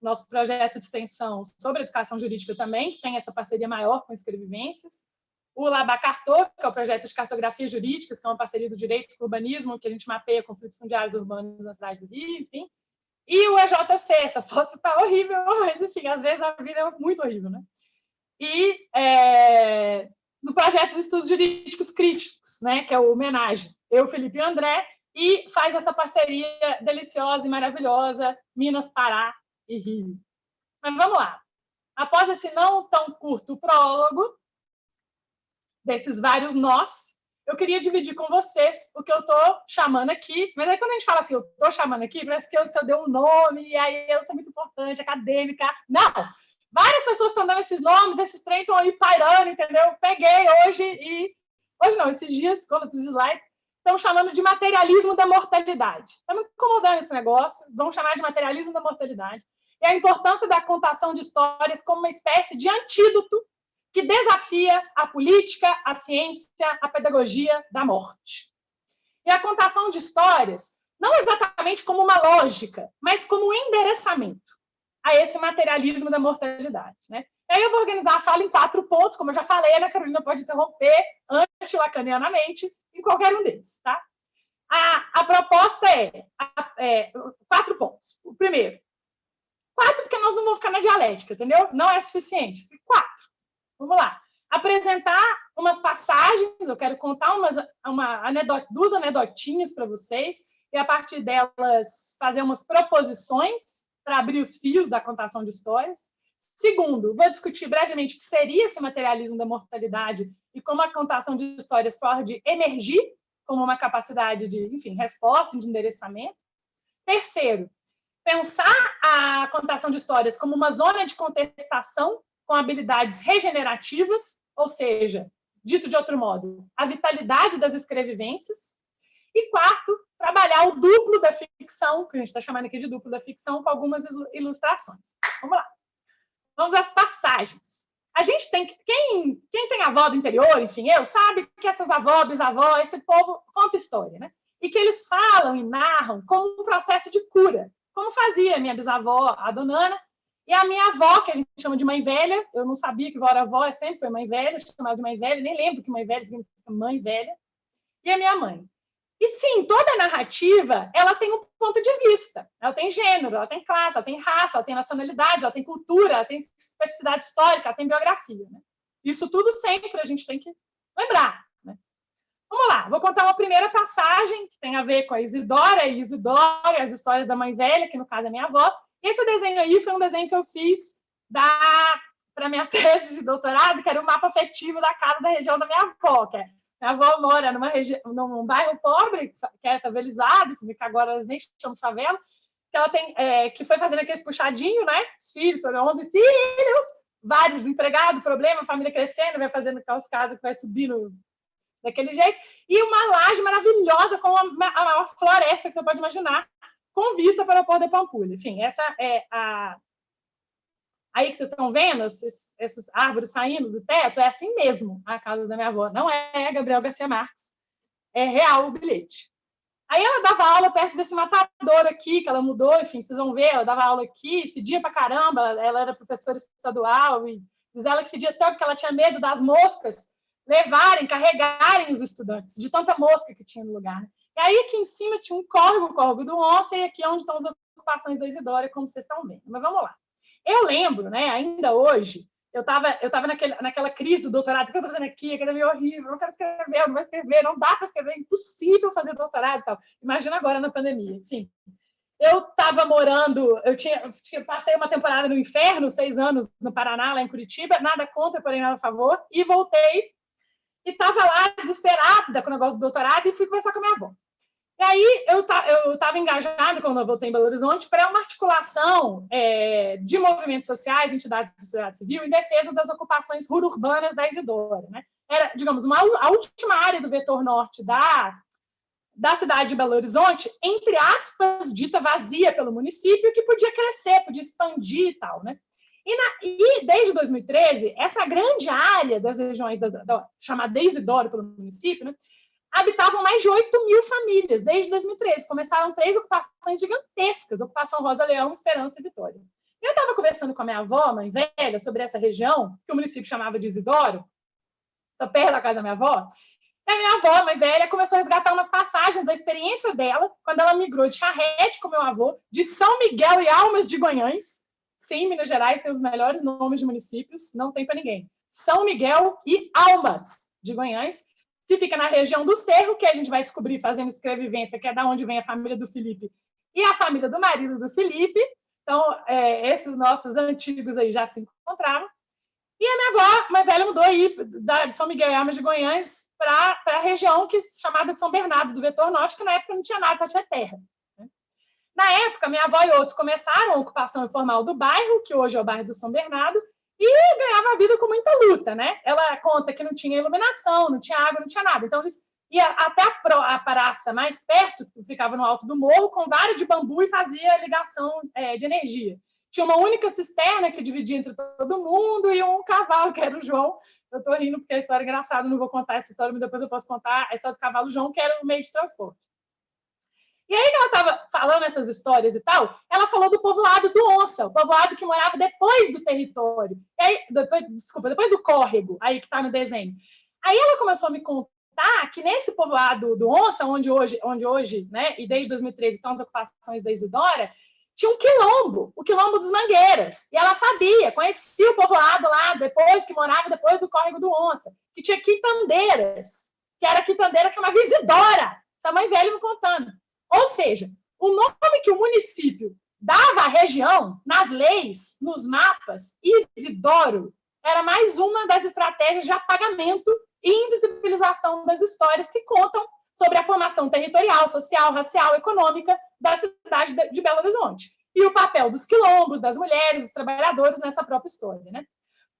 [SPEAKER 4] nosso projeto de extensão sobre educação jurídica também, que tem essa parceria maior com Escrevivências. O Labacartô, que é o projeto de cartografia jurídicas, que é uma parceria do direito com o urbanismo, que a gente mapeia conflitos fundiários urbanos na cidade do Rio, enfim. E o EJC, essa foto está horrível, mas, enfim, às vezes a vida é muito horrível, né? E no projeto de estudos jurídicos críticos, né, que é o Homenagem, eu, Felipe e André, e faz essa parceria deliciosa e maravilhosa, Minas, Pará e Rio. Mas vamos lá. Após esse não tão curto prólogo, desses vários nós, eu queria dividir com vocês o que eu estou chamando aqui. Mas aí, quando a gente fala assim, eu estou chamando aqui, parece que eu dei um nome, e aí eu sou muito importante, acadêmica. Não! Várias pessoas estão dando esses nomes, esses trem estão aí pairando, entendeu? Peguei hoje e... Hoje não, esses dias, quando eu fiz slides, estão chamando de materialismo da mortalidade. Está me incomodando esse negócio, vão chamar de materialismo da mortalidade. E a importância da contação de histórias como uma espécie de antídoto que desafia a política, a ciência, a pedagogia da morte. E a contação de histórias, não exatamente como uma lógica, mas como um endereçamento a esse materialismo da mortalidade, né? E aí eu vou organizar a fala em 4 pontos, como eu já falei, a Ana Carolina pode interromper anti-lacanianamente em qualquer um deles, tá? A proposta é 4 pontos. O primeiro, 4 porque nós não vamos ficar na dialética, entendeu? Não é suficiente. 4. Vamos lá. Apresentar umas passagens, eu quero contar 2 anedotinhas para vocês, e a partir delas fazer umas proposições para abrir os fios da contação de histórias. Segundo, vou discutir brevemente o que seria esse materialismo da mortalidade e como a contação de histórias pode emergir como uma capacidade de, enfim, resposta, de endereçamento. Terceiro, pensar a contação de histórias como uma zona de contestação com habilidades regenerativas, ou seja, dito de outro modo, a vitalidade das escrevivências. E quarto, trabalhar o duplo da ficção, que a gente está chamando aqui de duplo da ficção, com algumas ilustrações. Vamos lá. Vamos às passagens. A gente tem... Quem tem avó do interior, enfim, sabe que essas avó, bisavó, esse povo conta história, né? E que eles falam e narram como um processo de cura, como fazia a minha bisavó, a dona Ana, e a minha avó, que a gente chama de mãe velha. Eu não sabia que vó era avó, sempre foi mãe velha, chamava de mãe velha, nem lembro que mãe velha significa mãe velha. E a minha mãe. E sim, toda narrativa, ela tem um ponto de vista. Ela tem gênero, ela tem classe, ela tem raça, ela tem nacionalidade, ela tem cultura, ela tem especificidade histórica, ela tem biografia, né? Isso tudo sempre a gente tem que lembrar, né? Vamos lá, vou contar uma primeira passagem que tem a ver com a Isidora e Isidora, as histórias da mãe velha, que no caso é minha avó. E esse desenho aí foi um desenho que eu fiz para minha tese de doutorado, que era o mapa afetivo da casa da região da minha avó, que é... Minha avó mora num bairro pobre, que é favelizado, que agora eles nem chamam de favela, que ela tem, que foi fazendo aqueles puxadinhos, né? Os filhos, foram 11 filhos, vários empregados, problema, família crescendo, vai fazendo aquelas casas que vai subindo daquele jeito, e uma laje maravilhosa com a maior floresta que você pode imaginar, com vista para o Porto da Pampulha. Enfim, essa é a... Aí que vocês estão vendo, essas árvores saindo do teto, é assim mesmo a casa da minha avó. Não é Gabriel Garcia Marques. É real o bilhete. Aí ela dava aula perto desse matadouro aqui, que ela mudou, enfim, vocês vão ver, ela dava aula aqui, fedia pra caramba, ela era professora estadual, e diz ela que fedia tanto que ela tinha medo das moscas carregarem os estudantes, de tanta mosca que tinha no lugar. Né? E aí aqui em cima tinha o córrego do Onça, e aqui é onde estão as ocupações da Isidora, como vocês estão vendo. Mas vamos lá. Eu lembro, né, ainda hoje, eu estava naquela crise do doutorado, que eu estou fazendo aqui, que era meio horrível, eu não quero escrever, eu não vou escrever, não dá para escrever, é impossível fazer doutorado e tal. Imagina agora na pandemia. Enfim, eu estava morando, passei uma temporada no inferno, 6 anos no Paraná, lá em Curitiba, nada contra, porém nada a favor, e voltei, e estava lá desesperada com o negócio do doutorado, e fui conversar com a minha avó. E aí eu estava engajada, quando eu voltei em Belo Horizonte, para uma articulação de movimentos sociais, entidades da sociedade civil, em defesa das ocupações rururbanas da Isidora. Né? Era, digamos, a última área do vetor norte da cidade de Belo Horizonte, entre aspas, dita vazia pelo município, que podia crescer, podia expandir e tal. Né? E desde 2013, essa grande área das regiões chamada Isidora pelo município, né? habitavam mais de 8.000 famílias desde 2013. Começaram 3 ocupações gigantescas, Ocupação Rosa Leão, Esperança e Vitória. Eu estava conversando com a minha avó, mãe velha, sobre essa região, que o município chamava de Isidoro, perto da casa da minha avó. E a minha avó, mãe velha, começou a resgatar umas passagens da experiência dela, quando ela migrou de Charrete com meu avô, de São Miguel e Almas de Guanhães. Sim, Minas Gerais tem os melhores nomes de municípios, não tem para ninguém. São Miguel e Almas de Guanhães, que fica na região do Cerro, que a gente vai descobrir fazendo escrevivência, que é da onde vem a família do Felipe e a família do marido do Felipe. Então, esses nossos antigos aí já se encontravam. E a minha avó, mais velha, mudou aí de São Miguel e Almas de Goiás para a região chamada de São Bernardo, do Vetor Norte, que na época não tinha nada, só tinha terra. Na época, minha avó e outros começaram a ocupação informal do bairro, que hoje é o bairro do São Bernardo, e ganhava a vida com muita luta, né? Ela conta que não tinha iluminação, não tinha água, não tinha nada. Então, eles iam até a praça mais perto, que ficava no alto do morro, com vara de bambu e fazia ligação de energia. Tinha uma única cisterna que dividia entre todo mundo e um cavalo, que era o João. Eu estou rindo porque a história é engraçada, não vou contar essa história, mas depois eu posso contar a história do cavalo João, que era o meio de transporte. E aí que ela estava falando essas histórias e tal, ela falou do povoado do Onça, o povoado que morava depois do território, e aí, depois do córrego, aí que está no desenho. Aí ela começou a me contar que nesse povoado do Onça, onde hoje, né, e desde 2013 estão as ocupações da Isidora, tinha um quilombo, o Quilombo dos Mangueiras, e ela sabia, conhecia o povoado lá, que morava depois do córrego do Onça, que tinha quitandeiras, que era quitadeira que é uma Isidora, essa mãe velha me contando. Ou seja, o nome que o município dava à região, nas leis, nos mapas, Isidoro, era mais uma das estratégias de apagamento e invisibilização das histórias que contam sobre a formação territorial, social, racial, econômica da cidade de Belo Horizonte. E o papel dos quilombos, das mulheres, dos trabalhadores nessa própria história, né?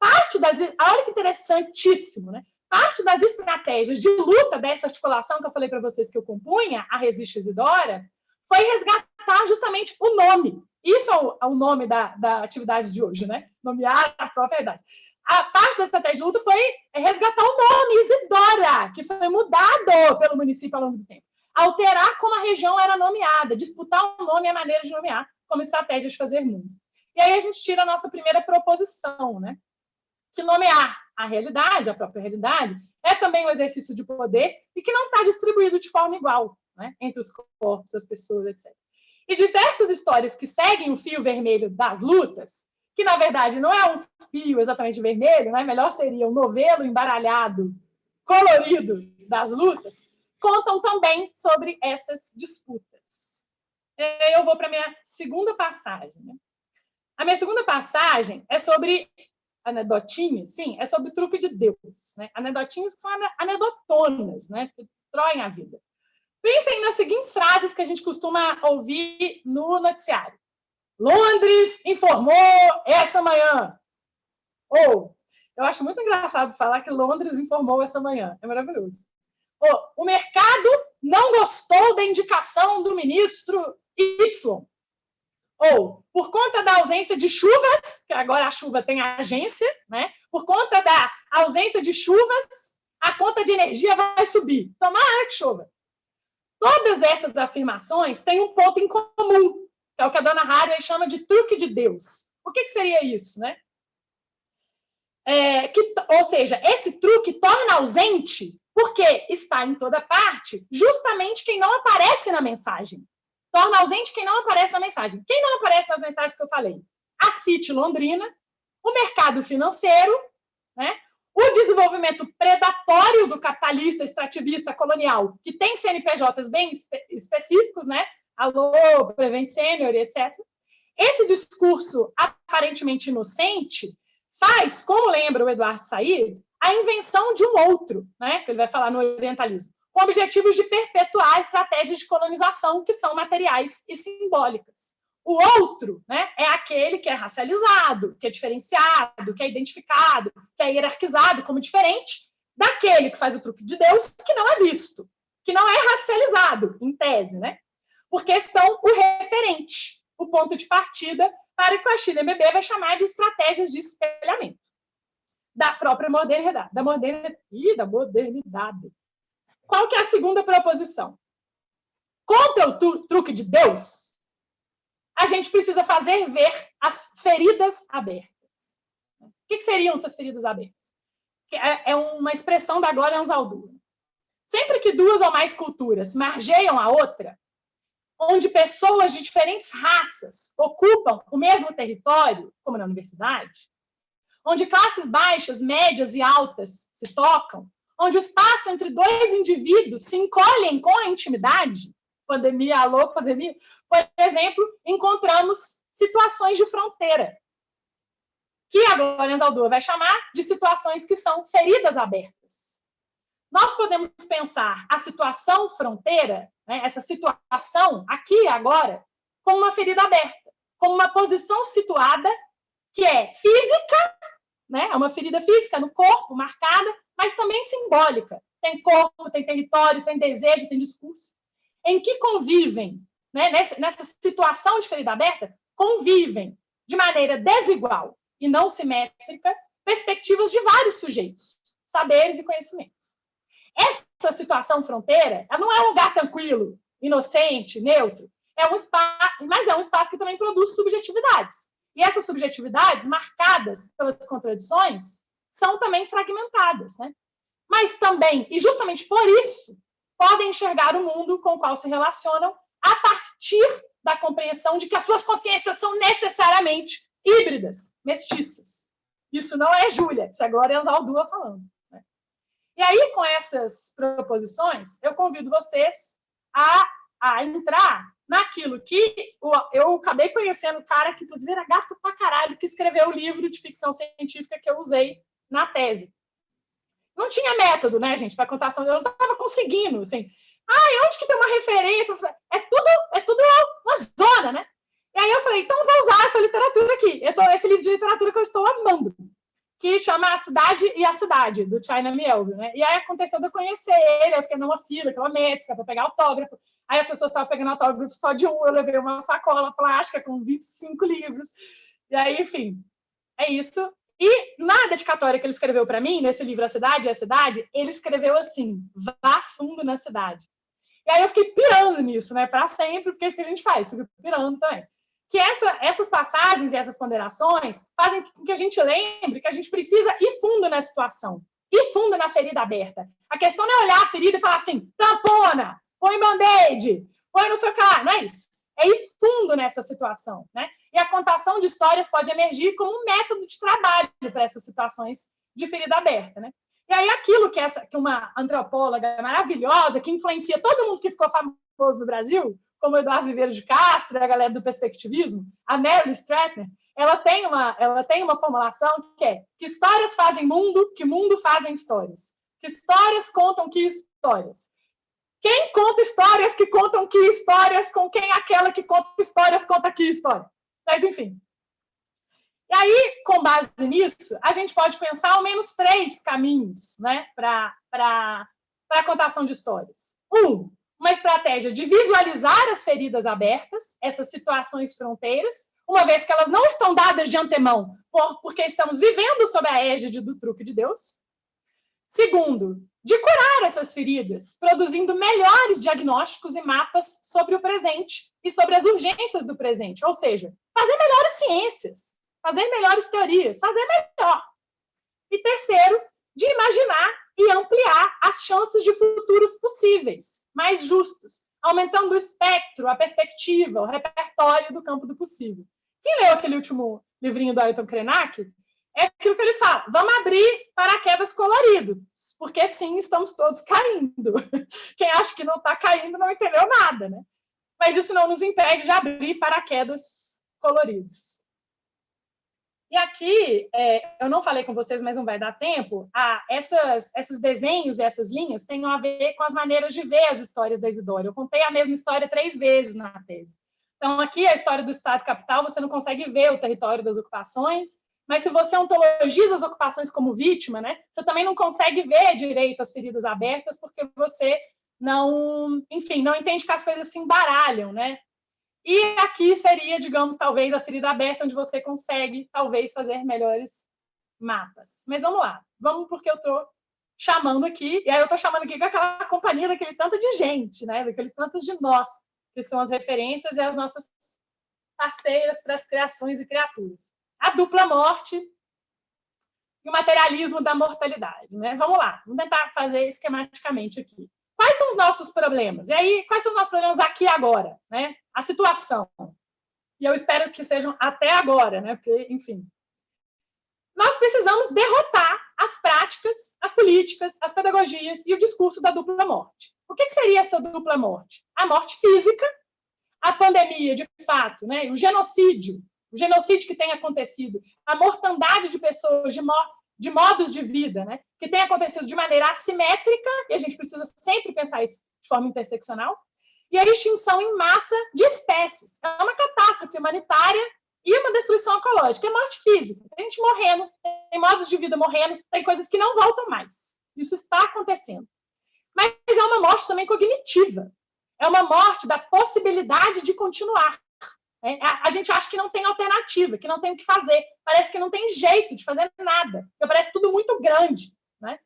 [SPEAKER 4] Olha que interessantíssimo, né? Parte das estratégias de luta dessa articulação que eu falei para vocês que eu compunha, a Resiste Isidora, foi resgatar justamente o nome. Isso é o nome da atividade de hoje, né? Nomear a própria verdade. A parte da estratégia de luta foi resgatar o nome Isidora, que foi mudado pelo município ao longo do tempo. Alterar como a região era nomeada, disputar o nome e a maneira de nomear como estratégia de fazer mundo. E aí a gente tira a nossa primeira proposição, né? Que nomear a realidade, a própria realidade, é também um exercício de poder e que não está distribuído de forma igual, né, entre os corpos, as pessoas, etc. E diversas histórias que seguem o fio vermelho das lutas, que na verdade não é um fio exatamente vermelho, né, melhor seria um novelo embaralhado, colorido das lutas, contam também sobre essas disputas. Eu vou para a minha segunda passagem. Né? A minha segunda passagem é sobre anedotinhas, sim, é sobre o truque de Deus, né? Anedotinhas que são anedotonas, né? Que destroem a vida. Pensem nas seguintes frases que a gente costuma ouvir no noticiário. Londres informou essa manhã. Ou, eu acho muito engraçado falar que Londres informou essa manhã. É maravilhoso. Ou, o mercado não gostou da indicação do ministro Y. Ou, por conta da ausência de chuvas, que agora a chuva tem agência, né? Por conta da ausência de chuvas, a conta de energia vai subir. Tomara que chova. Todas essas afirmações têm um ponto em comum, que é o que a dona Harvey chama de truque de Deus. O que seria isso, né? Ou seja, esse truque torna ausente, porque está em toda parte, justamente quem não aparece na mensagem. Torna ausente quem não aparece na mensagem. Quem não aparece nas mensagens que eu falei? A City Londrina, o mercado financeiro, né? O desenvolvimento predatório do capitalista, extrativista, colonial, que tem CNPJs bem específicos, né? Alô, Prevent Senior, etc. Esse discurso aparentemente inocente faz, como lembra o Eduardo Said, a invenção de um outro, né? Que ele vai falar no orientalismo, com objetivos de perpetuar estratégias de colonização que são materiais e simbólicas. O outro, né, é aquele que é racializado, que é diferenciado, que é identificado, que é hierarquizado como diferente daquele que faz o truque de Deus, que não é visto, que não é racializado, em tese, né? Porque são o referente, o ponto de partida para o que a Chile MB vai chamar de estratégias de espelhamento da própria modernidade, da modernidade. qual que é a segunda proposição? Contra o truque de Deus, a gente precisa fazer ver as feridas abertas. O que seriam essas feridas abertas? É uma expressão da Glória Anzaldúa. Sempre que duas ou mais culturas margeiam a outra, onde pessoas de diferentes raças ocupam o mesmo território, como na universidade, onde classes baixas, médias e altas se tocam, onde o espaço entre dois indivíduos se encolhem com a intimidade, pandemia, alô, pandemia, por exemplo, encontramos situações de fronteira, que a Glória Anzaldúa vai chamar de situações que são feridas abertas. Nós podemos pensar a situação fronteira, né, essa situação aqui e agora, como uma ferida aberta, como uma posição situada que é física, né, é uma ferida física no corpo, marcada, mas também simbólica. Tem corpo, tem território, tem desejo, tem discurso, em que convivem, né, nessa situação de ferida aberta, convivem de maneira desigual e não simétrica perspectivas de vários sujeitos, saberes e conhecimentos. Essa situação fronteira, ela não é um lugar tranquilo, inocente, neutro, mas é um espaço que também produz subjetividades. E essas subjetividades, marcadas pelas contradições, são também fragmentadas, né? Mas também, e justamente por isso, podem enxergar o mundo com o qual se relacionam a partir da compreensão de que as suas consciências são necessariamente híbridas, mestiças. Isso não é Júlia, isso é Glória Anzaldúa falando. Né? E aí, com essas proposições, eu convido vocês a entrar naquilo que eu acabei conhecendo o cara que, inclusive, era gato pra caralho, que escreveu o livro de ficção científica que eu usei na tese. Não tinha método, né, gente, para contação. Eu não estava conseguindo, assim. Onde que tem uma referência? É tudo uma zona, né? E aí eu falei, então vou usar essa literatura aqui. Esse livro de literatura que eu estou amando, que chama A Cidade e a Cidade, do China Miéville, né? E aí aconteceu de eu conhecer ele, eu fiquei numa fila quilométrica para pegar autógrafo. Aí as pessoas estavam pegando autógrafo só de um, eu levei uma sacola plástica com 25 livros. E aí, enfim, é isso. E na dedicatória que ele escreveu para mim, nesse livro A Cidade e a Cidade, ele escreveu assim, vá fundo na cidade. E aí eu fiquei pirando nisso, né, para sempre, porque é isso que a gente faz, fica pirando também. Que essas passagens e essas ponderações fazem com que a gente lembre que a gente precisa ir fundo na situação, ir fundo na ferida aberta. A questão não é olhar a ferida e falar assim, tampona, põe band-aid, põe no seu cara, não é isso. É ir fundo nessa situação, né? E a contação de histórias pode emergir como um método de trabalho para essas situações de ferida aberta, né? E aí aquilo que uma antropóloga maravilhosa, que influencia todo mundo que ficou famoso no Brasil, como o Eduardo Viveiro de Castro e a galera do perspectivismo, a Meryl Stratner, ela tem uma formulação que é que histórias fazem mundo, que mundo fazem histórias. Que histórias contam que histórias. Quem conta histórias que contam que histórias, com quem aquela que conta histórias conta que história. Mas, enfim. E aí, com base nisso, a gente pode pensar ao menos 3 caminhos, né, para a contação de histórias. Uma estratégia de visualizar as feridas abertas, essas situações fronteiras, uma vez que elas não estão dadas de antemão, porque estamos vivendo sob a égide do truque de Deus. Segundo, de curar essas feridas, produzindo melhores diagnósticos e mapas sobre o presente e sobre as urgências do presente, ou seja, fazer melhores ciências, fazer melhores teorias, fazer melhor. E terceiro, de imaginar e ampliar as chances de futuros possíveis, mais justos, aumentando o espectro, a perspectiva, o repertório do campo do possível. Quem leu aquele último livrinho do Ailton Krenak, é aquilo que ele fala, vamos abrir paraquedas coloridos, porque sim, estamos todos caindo. Quem acha que não está caindo não entendeu nada, né? Mas isso não nos impede de abrir paraquedas coloridos. E aqui, eu não falei com vocês, mas não vai dar tempo, esses desenhos e essas linhas têm a ver com as maneiras de ver as histórias da Isidora. Eu contei a mesma história 3 vezes na tese. Então, aqui, a história do Estado capital, você não consegue ver o território das ocupações, mas se você ontologiza as ocupações como vítima, né, você também não consegue ver direito as feridas abertas, porque você não entende que as coisas se embaralham, né? E aqui seria, digamos, talvez a ferida aberta, onde você consegue, talvez, fazer melhores mapas. Mas vamos lá. Vamos porque eu estou chamando aqui, e aí eu estou chamando aqui com aquela companhia daquele tanto de gente, né? Daqueles tantos de nós, que são as referências e as nossas parceiras para as criações e criaturas. A dupla morte e o materialismo da mortalidade, né? Vamos lá, vamos tentar fazer esquematicamente aqui. Quais são os nossos problemas? E aí, quais são os nossos problemas aqui e agora, né? A situação. E eu espero que sejam até agora, né? Porque, enfim, nós precisamos derrotar as práticas, as políticas, as pedagogias e o discurso da dupla morte. O que seria essa dupla morte? A morte física, a pandemia, de fato, né? O genocídio que tem acontecido, a mortandade de pessoas, de modos de vida, né? Que tem acontecido de maneira assimétrica, e a gente precisa sempre pensar isso de forma interseccional, e a extinção em massa de espécies. É uma catástrofe humanitária e uma destruição ecológica. É morte física. Tem gente morrendo, tem modos de vida morrendo, tem coisas que não voltam mais. Isso está acontecendo. Mas é uma morte também cognitiva. É uma morte da possibilidade de continuar. A gente acha que não tem alternativa, que não tem o que fazer. Parece que não tem jeito de fazer nada. Parece tudo muito grande, né?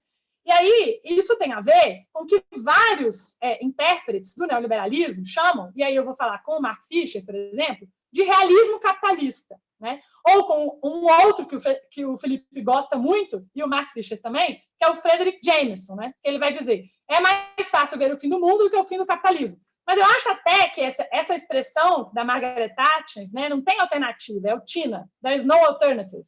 [SPEAKER 4] E aí, isso tem a ver com que vários intérpretes do neoliberalismo chamam, e aí eu vou falar com o Mark Fisher, por exemplo, de realismo capitalista, né? Ou com um outro que o Felipe gosta muito, e o Mark Fisher também, que é o Frederick Jameson, né? Ele vai dizer, é mais fácil ver o fim do mundo do que o fim do capitalismo. Mas eu acho até que essa expressão da Margaret Thatcher, né, não tem alternativa, é o TINA, there is no alternative.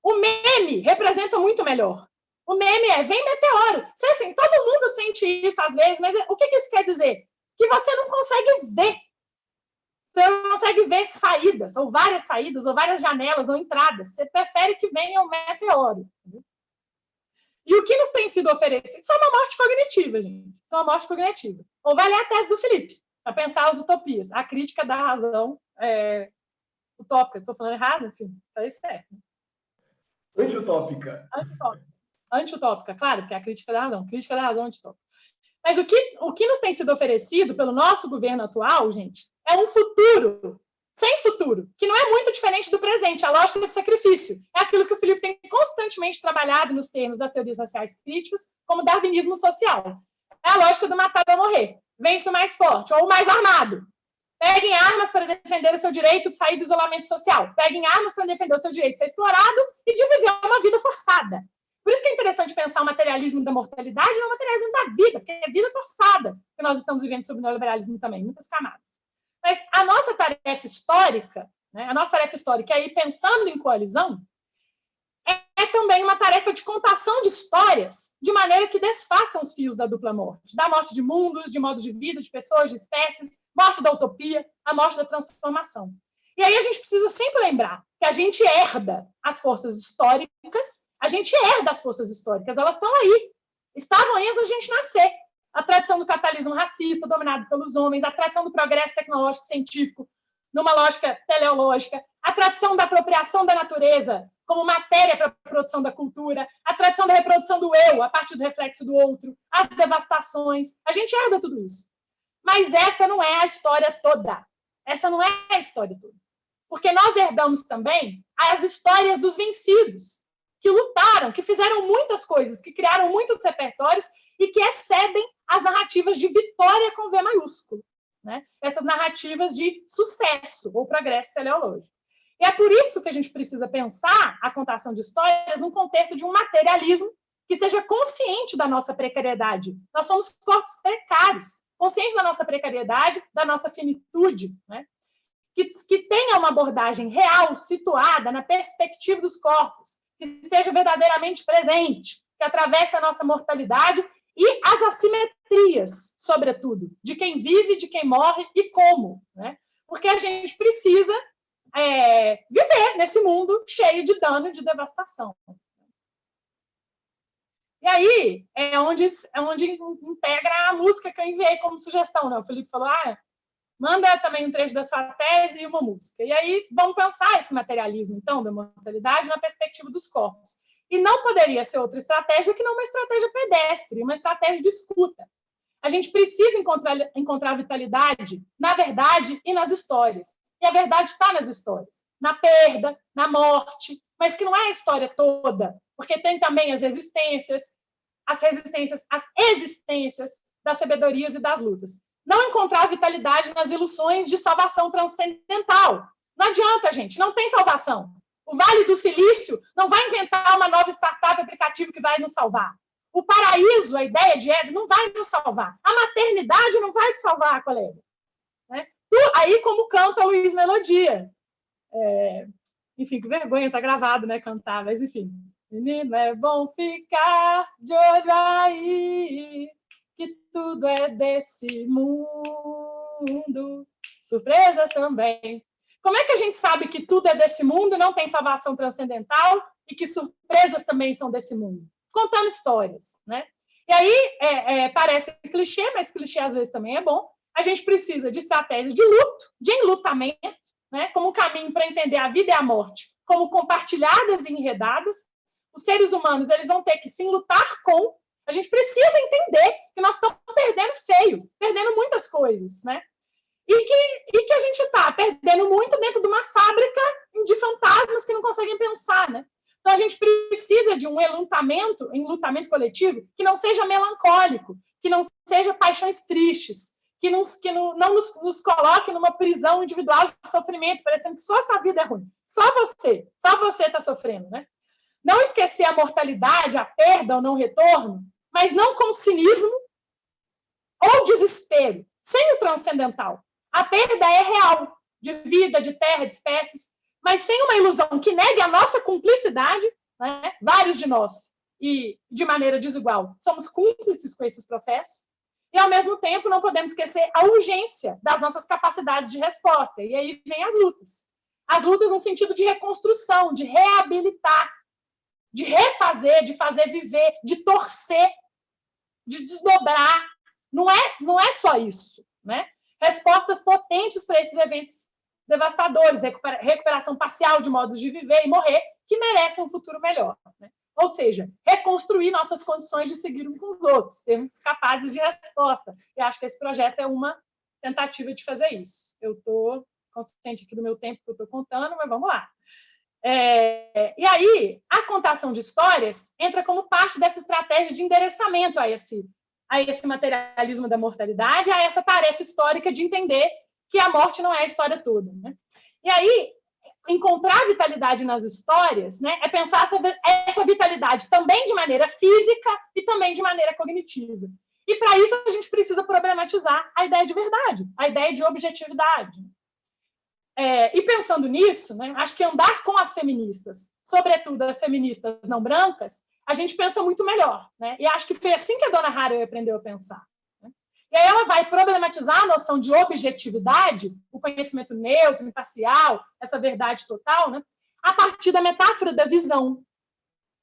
[SPEAKER 4] O meme representa muito melhor. O meme vem meteoro. Assim, todo mundo sente isso às vezes, mas o que isso quer dizer? Que você não consegue ver. Você não consegue ver saídas, ou várias janelas, ou entradas. Você prefere que venha o meteoro. E o que nos tem sido oferecido? Isso é uma morte cognitiva, gente. Isso é uma morte cognitiva. Ou vai ler a tese do Felipe, para pensar as utopias. A crítica da razão utópica. Estou falando errado? Enfim, falei certo.
[SPEAKER 1] Anti-utópica.
[SPEAKER 4] Anti-utópica, claro, porque é a crítica da razão. Crítica da razão anti-utópica. Mas o que nos tem sido oferecido pelo nosso governo atual, gente, é um futuro sem futuro, que não é muito diferente do presente, a lógica de sacrifício. É aquilo que o Felipe tem constantemente trabalhado nos termos das teorias raciais críticas, como darwinismo social. É a lógica do matar ou morrer. Vence o mais forte, ou o mais armado. Peguem armas para defender o seu direito de sair do isolamento social. Peguem armas para defender o seu direito de ser explorado e de viver uma vida forçada. Por isso que é interessante pensar o materialismo da mortalidade e o materialismo da vida, porque é vida forçada que nós estamos vivendo sob o neoliberalismo também, muitas camadas. Mas a nossa tarefa histórica, né, aí pensando em coalizão, é também uma tarefa de contação de histórias de maneira que desfaçam os fios da dupla morte, da morte de mundos, de modos de vida, de pessoas, de espécies, morte da utopia, a morte da transformação. E aí a gente precisa sempre lembrar que a gente herda as forças históricas, elas estão aí, estavam aí antes da gente nascer. A tradição do capitalismo racista, dominado pelos homens, a tradição do progresso tecnológico científico, numa lógica teleológica, a tradição da apropriação da natureza como matéria para a produção da cultura, a tradição da reprodução do eu a partir do reflexo do outro, as devastações. A gente herda tudo isso. Mas essa não é a história toda. Porque nós herdamos também as histórias dos vencidos, que lutaram, que fizeram muitas coisas, que criaram muitos repertórios e que excedem as narrativas de vitória com V maiúsculo, né? Essas narrativas de sucesso ou progresso teleológico. E é por isso que a gente precisa pensar a contação de histórias num contexto de um materialismo que seja consciente da nossa precariedade. Nós somos corpos precários, conscientes da nossa precariedade, da nossa finitude, né? Que tenha uma abordagem real, situada na perspectiva dos corpos, que seja verdadeiramente presente, que atravesse a nossa mortalidade e as assimetrias, sobretudo, de quem vive, de quem morre e como, né? Porque a gente precisa viver nesse mundo cheio de dano e de devastação. E aí é onde integra a música que eu enviei como sugestão, né? O Felipe falou, manda também um trecho da sua tese e uma música. E aí vamos pensar esse materialismo, então, da mortalidade na perspectiva dos corpos. E não poderia ser outra estratégia que não uma estratégia pedestre, uma estratégia de escuta. A gente precisa encontrar vitalidade na verdade e nas histórias. E a verdade está nas histórias, na perda, na morte, mas que não é a história toda, porque tem também as resistências, as resistências, as existências das sabedorias e das lutas. Não encontrar vitalidade nas ilusões de salvação transcendental. Não adianta, gente, não tem salvação. O Vale do Silício não vai inventar uma nova startup aplicativo que vai nos salvar. O paraíso, a ideia de Éden, não vai nos salvar. A maternidade não vai te salvar, colega. Né? Aí, como canta o Luiz Melodia. Enfim, que vergonha, tá gravado, né, cantar, mas enfim. Menino, é bom ficar de olho aí, que tudo é desse mundo. Surpresas também. Como é que a gente sabe que tudo é desse mundo, não tem salvação transcendental e que surpresas também são desse mundo? Contando histórias, né? E aí, parece clichê, mas clichê às vezes também é bom. A gente precisa de estratégias de luto, de enlutamento, né? Como um caminho para entender a vida e a morte como compartilhadas e enredadas. Os seres humanos, eles vão ter que se enlutar com. A gente precisa entender que nós estamos perdendo feio, perdendo muitas coisas, né? E que a gente está perdendo muito dentro de uma fábrica de fantasmas que não conseguem pensar, né? Então, a gente precisa de um enlutamento coletivo que não seja melancólico, que não seja paixões tristes, que não nos coloque numa prisão individual de sofrimento, parecendo que só a sua vida é ruim. Só você está sofrendo, né? Não esquecer a mortalidade, a perda, o não retorno, mas não com cinismo ou desespero, sem o transcendental. A perda é real, de vida, de terra, de espécies, mas sem uma ilusão que negue a nossa cumplicidade, né? Vários de nós, e de maneira desigual, somos cúmplices com esses processos, e, ao mesmo tempo, não podemos esquecer a urgência das nossas capacidades de resposta. E aí vem as lutas. As lutas no sentido de reconstrução, de reabilitar, de refazer, de fazer viver, de torcer, de desdobrar. Não é só isso, né? Respostas potentes para esses eventos devastadores, recuperação parcial de modos de viver e morrer, que merecem um futuro melhor, né? Ou seja, reconstruir nossas condições de seguir uns com os outros, sermos capazes de resposta. E acho que esse projeto é uma tentativa de fazer isso. Eu estou consciente aqui do meu tempo que eu estou contando, mas vamos lá. E aí, a contação de histórias entra como parte dessa estratégia de endereçamento a esse materialismo da mortalidade, a essa tarefa histórica de entender que a morte não é a história toda, né? E aí, encontrar vitalidade nas histórias, né, é pensar essa vitalidade também de maneira física e também de maneira cognitiva. E, para isso, a gente precisa problematizar a ideia de verdade, a ideia de objetividade. E pensando nisso, né, acho que andar com as feministas, sobretudo as feministas não brancas, a gente pensa muito melhor, né? E acho que foi assim que a dona Haraway aprendeu a pensar. Né? E aí ela vai problematizar a noção de objetividade, o conhecimento neutro, imparcial, essa verdade total, né? A partir da metáfora da visão.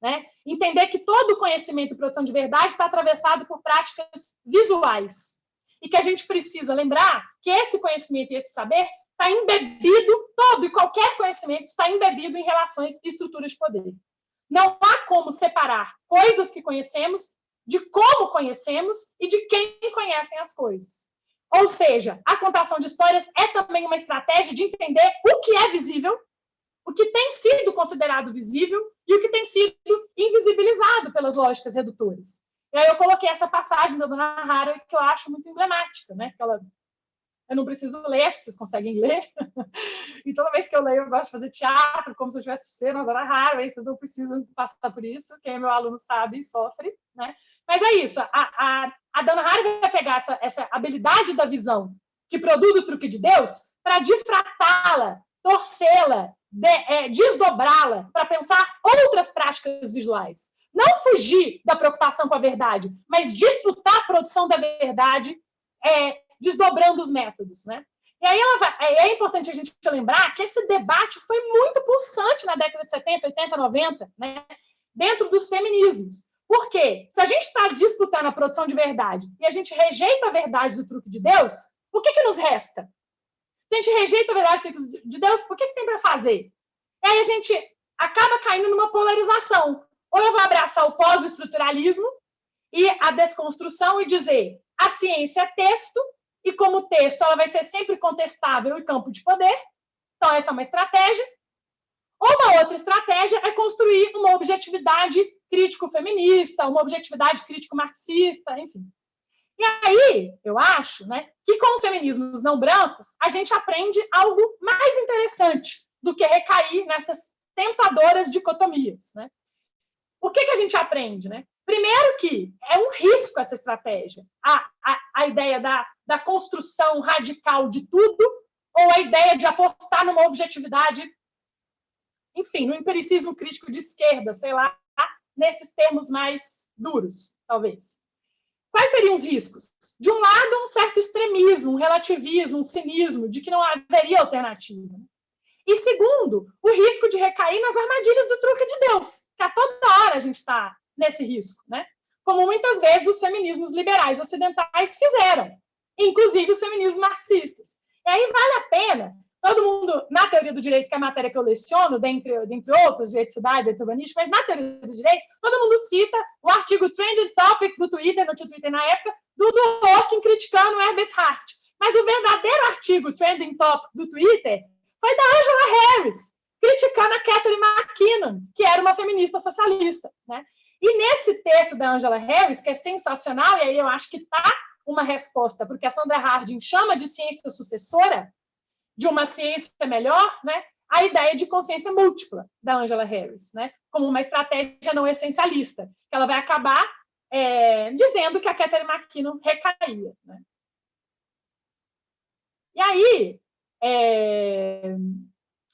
[SPEAKER 4] Né? Entender que todo conhecimento e produção de verdade está atravessado por práticas visuais. E que a gente precisa lembrar que esse conhecimento e esse saber está embebido, todo e qualquer conhecimento está embebido em relações e estruturas de poder. Não há como separar coisas que conhecemos de como conhecemos e de quem conhecem as coisas. Ou seja, a contação de histórias é também uma estratégia de entender o que é visível, o que tem sido considerado visível e o que tem sido invisibilizado pelas lógicas redutoras. E aí eu coloquei essa passagem da dona Haraway que eu acho muito emblemática, né? Eu não preciso ler, acho que vocês conseguem ler. E toda vez que eu leio, eu gosto de fazer teatro, como se eu tivesse sendo a dona Haraway, vocês não precisam passar por isso, quem é meu aluno sabe e sofre, né? Mas é isso, a dona Haraway vai pegar essa habilidade da visão que produz o truque de Deus para difratá-la, torcê-la, desdobrá-la para pensar outras práticas visuais. Não fugir da preocupação com a verdade, mas disputar a produção da verdade desdobrando os métodos, né? E aí é importante a gente lembrar que esse debate foi muito pulsante na década de 70, 80, 90, né? Dentro dos feminismos. Por quê? Se a gente está disputando a produção de verdade e a gente rejeita a verdade do truque de Deus, o que nos resta? Se a gente rejeita a verdade do truque de Deus, o que tem para fazer? E aí a gente acaba caindo numa polarização. Ou eu vou abraçar o pós-estruturalismo e a desconstrução e dizer a ciência é texto, e como texto ela vai ser sempre contestável e campo de poder. Então, essa é uma estratégia. Ou uma outra estratégia é construir uma objetividade crítico-feminista, uma objetividade crítico-marxista, enfim. E aí, eu acho, né, que com os feminismos não brancos, a gente aprende algo mais interessante do que recair nessas tentadoras dicotomias, né? O que a gente aprende, né? Primeiro que é um risco essa estratégia, a ideia da construção radical de tudo, ou a ideia de apostar numa objetividade, enfim, no empiricismo crítico de esquerda, sei lá, nesses termos mais duros, talvez. Quais seriam os riscos? De um lado, um certo extremismo, um relativismo, um cinismo, de que não haveria alternativa. E segundo, o risco de recair nas armadilhas do truque de Deus, que a toda hora a gente está nesse risco, né? Como muitas vezes os feminismos liberais ocidentais fizeram, inclusive os feminismos marxistas. E aí vale a pena, todo mundo, na teoria do direito, que é a matéria que eu leciono, dentre outras, direito de cidade, direito urbanístico, mas na teoria do direito, todo mundo cita o artigo Trending Topic do Twitter, no Twitter na época, do Dworkin criticando o Herbert Hart. Mas o verdadeiro artigo Trending Topic do Twitter foi da Angela Harris, criticando a Catherine McKinnon, que era uma feminista socialista, né? E nesse texto da Angela Harris, que é sensacional, e aí eu acho que está uma resposta, porque a Sandra Harding chama de ciência sucessora, de uma ciência melhor, né? A ideia de consciência múltipla da Angela Harris, né? Como uma estratégia não essencialista, que ela vai acabar dizendo que a Catherine McKinnon recaía, né? E aí,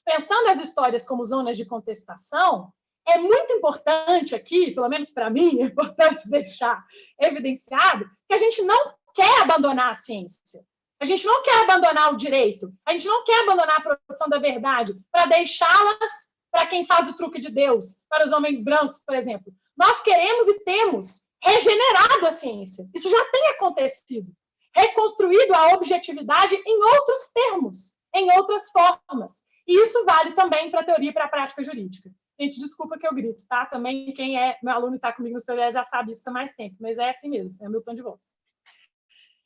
[SPEAKER 4] pensando as histórias como zonas de contestação, é muito importante aqui, pelo menos para mim, é importante deixar evidenciado que a gente não quer abandonar a ciência. A gente não quer abandonar o direito. A gente não quer abandonar a produção da verdade para deixá-las para quem faz o truque de Deus, para os homens brancos, por exemplo. Nós queremos e temos regenerado a ciência. Isso já tem acontecido. Reconstruído a objetividade em outros termos, em outras formas. E isso vale também para a teoria e para a prática jurídica. Gente, desculpa que eu grito, tá? Também quem é meu aluno e está comigo nos projetos já sabe isso há mais tempo, mas é assim mesmo, é o meu tom de voz.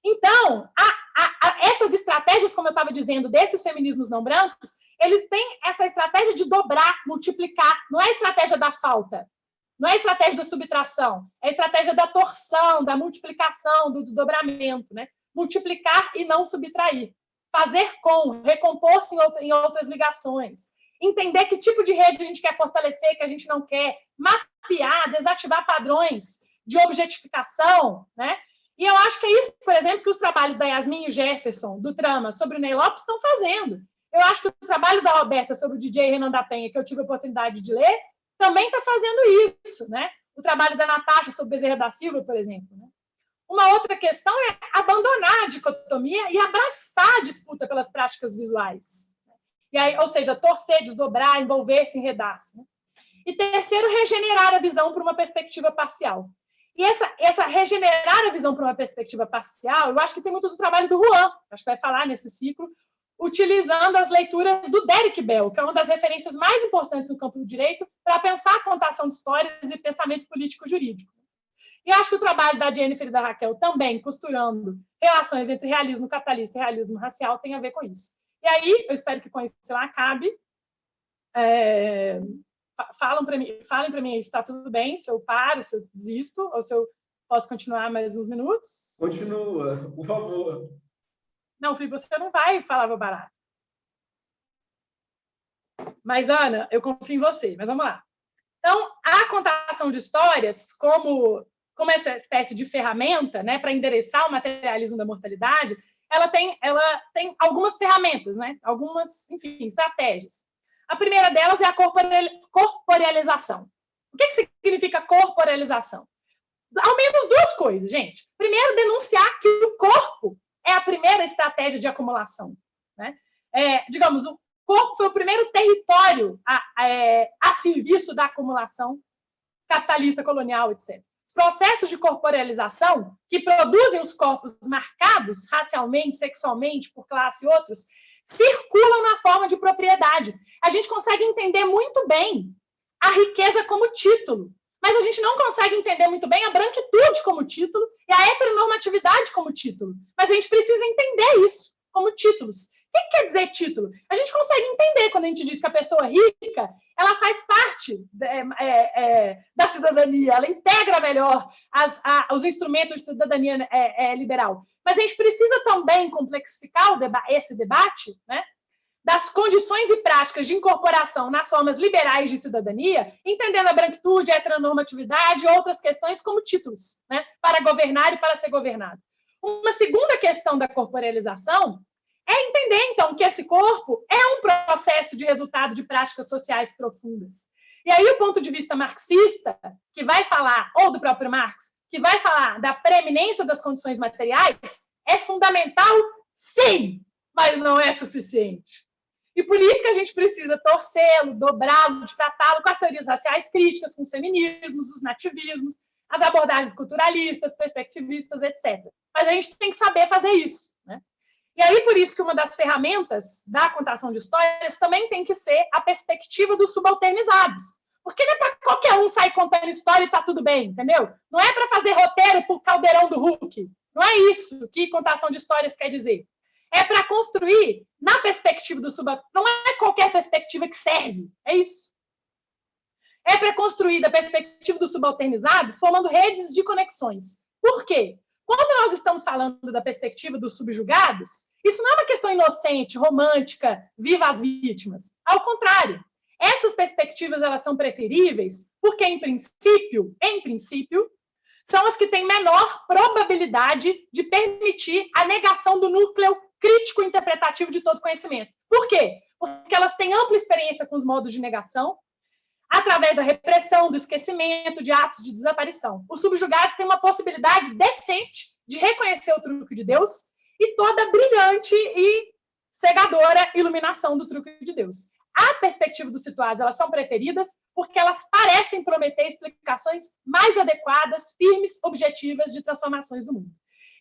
[SPEAKER 4] Então, essas estratégias, como eu estava dizendo, desses feminismos não brancos, eles têm essa estratégia de dobrar, multiplicar. Não é a estratégia da falta, não é a estratégia da subtração, é a estratégia da torção, da multiplicação, do desdobramento, né? Multiplicar e não subtrair. Fazer com, recompor-se em outras ligações. Entender que tipo de rede a gente quer fortalecer, que a gente não quer. Mapear, desativar padrões de objetificação, né? E eu acho que é isso, por exemplo, que os trabalhos da Yasmin e o Jefferson, do Trama, sobre o Ney Lopes, estão fazendo. Eu acho que o trabalho da Roberta sobre o DJ Renan da Penha, que eu tive a oportunidade de ler, também está fazendo isso, né? O trabalho da Natasha sobre Bezerra da Silva, por exemplo, né? Uma outra questão é abandonar a dicotomia e abraçar a disputa pelas práticas visuais. E aí, ou seja, torcer, desdobrar, envolver-se, enredar-se. Né? E terceiro, regenerar a visão para uma perspectiva parcial. E essa regenerar a visão para uma perspectiva parcial, eu acho que tem muito do trabalho do Juan, acho que vai falar nesse ciclo, utilizando as leituras do Derek Bell, que é uma das referências mais importantes no campo do direito para pensar a contação de histórias e pensamento político-jurídico. E eu acho que o trabalho da Jennifer e da Raquel também, costurando relações entre realismo capitalista e realismo racial, tem a ver com isso. E aí, eu espero que com isso eu acabe. Falem para mim se está tudo bem, se eu paro, se eu desisto, ou se eu posso continuar mais uns minutos.
[SPEAKER 1] Continua, por favor.
[SPEAKER 4] Não, Felipe, você não vai falar meu barato. Mas, Ana, eu confio em você, mas vamos lá. Então, a contação de histórias, como essa espécie de ferramenta, né, para endereçar o materialismo da mortalidade, ela tem algumas ferramentas, né, algumas, enfim, estratégias. A primeira delas é a corporealização. O que significa corporealização? Ao menos duas coisas, gente. Primeiro, denunciar que o corpo é a primeira estratégia de acumulação. Né? Digamos, o corpo foi o primeiro território a serviço da acumulação capitalista, colonial, etc. Os processos de corporealização, que produzem os corpos marcados racialmente, sexualmente, por classe e outros, circulam na forma de propriedade. A gente consegue entender muito bem a riqueza como título, mas a gente não consegue entender muito bem a branquitude como título e a heteronormatividade como título. Mas a gente precisa entender isso como títulos. O quer dizer título? A gente consegue entender quando a gente diz que a pessoa rica, ela faz parte da cidadania, ela integra melhor os instrumentos de cidadania liberal. Mas a gente precisa também complexificar esse debate, né, das condições e práticas de incorporação nas formas liberais de cidadania, entendendo a branquitude, a heteronormatividade e outras questões como títulos, né, para governar e para ser governado. Uma segunda questão da corporealização é entender, então, que esse corpo é um processo de resultado de práticas sociais profundas. E aí o ponto de vista marxista, que vai falar, ou do próprio Marx, que vai falar da preeminência das condições materiais, é fundamental, sim, mas não é suficiente. E por isso que a gente precisa torcê-lo, dobrá-lo, tratá-lo com as teorias raciais críticas, com os feminismos, os nativismos, as abordagens culturalistas, perspectivistas, etc. Mas a gente tem que saber fazer isso, né? E aí, por isso que uma das ferramentas da contação de histórias também tem que ser a perspectiva dos subalternizados. Porque não é para qualquer um sair contando história e tá tudo bem, entendeu? Não é para fazer roteiro para o caldeirão do Hulk. Não é isso que contação de histórias quer dizer. É para construir na perspectiva do subalternizados. Não é qualquer perspectiva que serve, é isso. É para construir da perspectiva dos subalternizados, formando redes de conexões. Por quê? Quando nós estamos falando da perspectiva dos subjugados, isso não é uma questão inocente, romântica, viva as vítimas. Ao contrário, essas perspectivas elas são preferíveis porque, em princípio, são as que têm menor probabilidade de permitir a negação do núcleo crítico-interpretativo de todo conhecimento. Por quê? Porque elas têm ampla experiência com os modos de negação, através da repressão, do esquecimento, de atos de desaparição. Os subjugados têm uma possibilidade decente de reconhecer o truque de Deus e toda a brilhante e cegadora iluminação do truque de Deus. A perspectiva dos situados, elas são preferidas porque elas parecem prometer explicações mais adequadas, firmes, objetivas de transformações do mundo.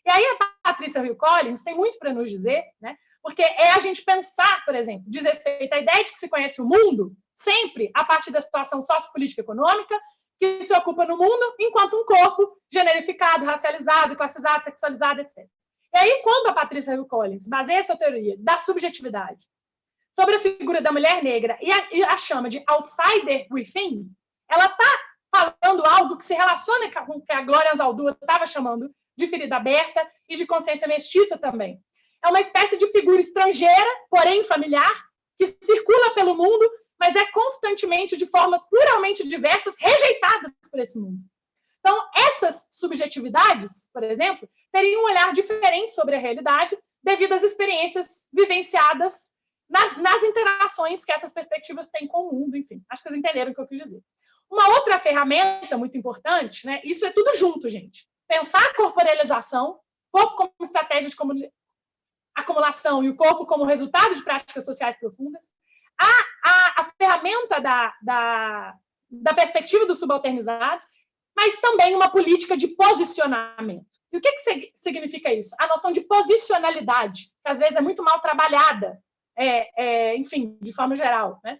[SPEAKER 4] E aí a Patrícia Hill Collins tem muito para nos dizer, né? Porque é a gente pensar, por exemplo, diz respeito à ideia de que se conhece o mundo sempre a partir da situação sociopolítica e econômica que se ocupa no mundo enquanto um corpo generificado, racializado, classizado, sexualizado, etc. E aí, quando a Patrícia Hill Collins baseia sua teoria da subjetividade sobre a figura da mulher negra e a chama de outsider within, ela está falando algo que se relaciona com o que a Glória Anzaldúa estava chamando de ferida aberta e de consciência mestiça também. É uma espécie de figura estrangeira, porém familiar, que circula pelo mundo, mas é constantemente, de formas pluralmente diversas, rejeitadas por esse mundo. Então, essas subjetividades, por exemplo, teriam um olhar diferente sobre a realidade devido às experiências vivenciadas nas interações que essas perspectivas têm com o mundo, enfim. Acho que vocês entenderam o que eu quis dizer. Uma outra ferramenta muito importante, né? Isso é tudo junto, gente. Pensar a corporealização, corpo como estratégia de acumulação e o corpo como resultado de práticas sociais profundas. A ferramenta da perspectiva dos subalternizados, mas também uma política de posicionamento. E o que significa isso? A noção de posicionalidade, que às vezes é muito mal trabalhada, enfim, de forma geral, né?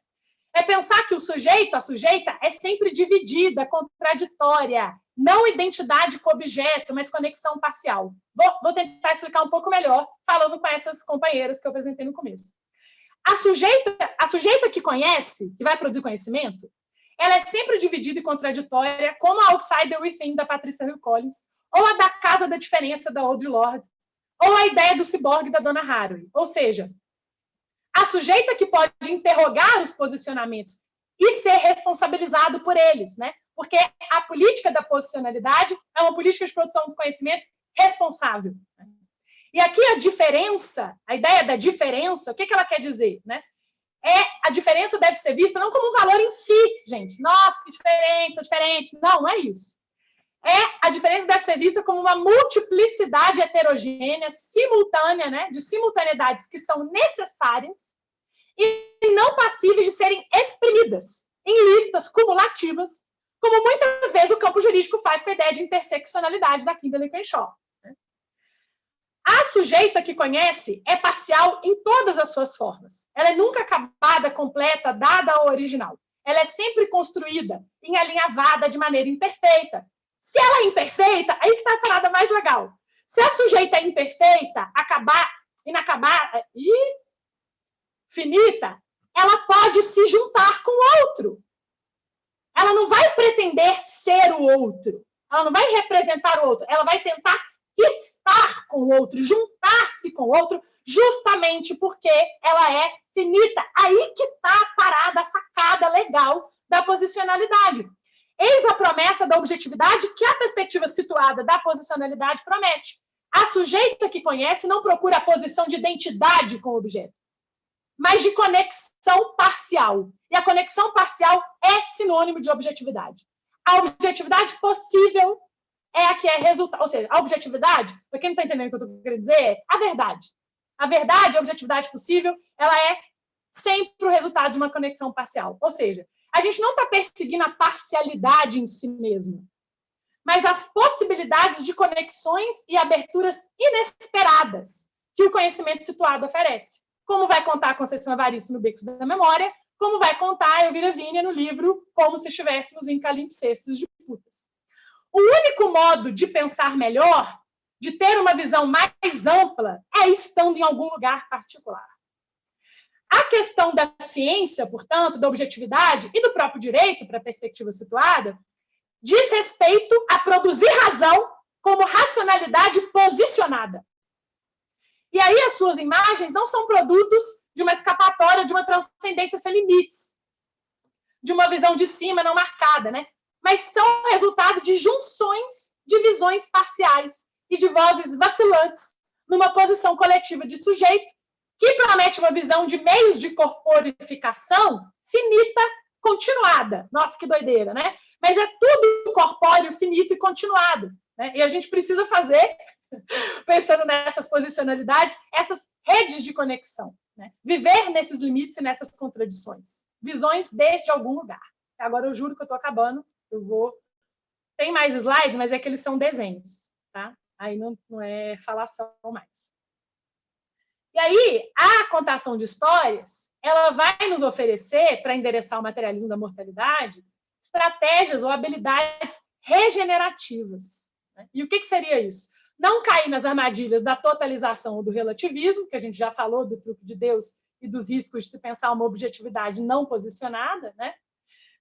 [SPEAKER 4] É pensar que o sujeito, a sujeita, é sempre dividida, contraditória, não identidade com objeto, mas conexão parcial. Vou tentar explicar um pouco melhor, falando com essas companheiras que eu apresentei no começo. A sujeita que conhece, que vai produzir conhecimento, ela é sempre dividida e contraditória, como a Outsider Within, da Patrícia Hill Collins, ou a da Casa da Diferença, da Audre Lorde, ou a ideia do ciborgue, da Donna Haraway. Ou seja, a sujeita que pode interrogar os posicionamentos e ser responsabilizado por eles, né? Porque a política da posicionalidade é uma política de produção do conhecimento responsável. E aqui a diferença, a ideia da diferença, o que ela quer dizer, né? A diferença deve ser vista não como um valor em si, gente. Nossa, que diferente, sou diferente. Não, não é isso. A diferença deve ser vista como uma multiplicidade heterogênea, simultânea, né? De simultaneidades que são necessárias e não passíveis de serem exprimidas em listas cumulativas, como muitas vezes o campo jurídico faz com a ideia de interseccionalidade da Kimberlé Crenshaw. A sujeita que conhece é parcial em todas as suas formas. Ela é nunca acabada, completa, dada ou original. Ela é sempre construída, alinhavada de maneira imperfeita. Se ela é imperfeita, aí que está a parada mais legal. Se a sujeita é imperfeita, inacabada, finita, ela pode se juntar com o outro. Ela não vai pretender ser o outro. Ela não vai representar o outro. Ela vai tentar estar com o outro, juntar-se com o outro, justamente porque ela é finita. Aí que está a parada, a sacada legal da posicionalidade. Eis a promessa da objetividade que a perspectiva situada da posicionalidade promete. A sujeita que conhece não procura a posição de identidade com o objeto, mas de conexão parcial. E a conexão parcial é sinônimo de objetividade. A objetividade possível é a que é resultado. Ou seja, a objetividade, para quem não está entendendo o que eu estou querendo dizer, é a verdade. A verdade, a objetividade possível, ela é sempre o resultado de uma conexão parcial. Ou seja, a gente não está perseguindo a parcialidade em si mesma, mas as possibilidades de conexões e aberturas inesperadas que o conhecimento situado oferece. Como vai contar a Conceição Evaristo no Becos da Memória, como vai contar a Elvira Vínia no livro Como se estivéssemos em Calimpsestos de Putas. O único modo de pensar melhor, de ter uma visão mais ampla, é estando em algum lugar particular. A questão da ciência, portanto, da objetividade e do próprio direito, para a perspectiva situada, diz respeito a produzir razão como racionalidade posicionada. E aí as suas imagens não são produtos de uma escapatória, de uma transcendência sem limites, de uma visão de cima não marcada, né? Mas são resultado de junções de visões parciais e de vozes vacilantes numa posição coletiva de sujeito que promete uma visão de meios de corporificação finita, continuada. Nossa, que doideira, né? Mas é tudo corpóreo, finito e continuado, né? E a gente precisa fazer, pensando nessas posicionalidades, essas redes de conexão, né? Viver nesses limites e nessas contradições. Visões desde algum lugar. Agora eu juro que eu estou acabando. Tem mais slides, mas é que eles são desenhos, tá? Aí não é falação mais. E aí, a contação de histórias, ela vai nos oferecer, para endereçar o materialismo da mortalidade, estratégias ou habilidades regenerativas, né? E o que seria isso? Não cair nas armadilhas da totalização ou do relativismo, que a gente já falou do truque de Deus e dos riscos de se pensar uma objetividade não posicionada, né?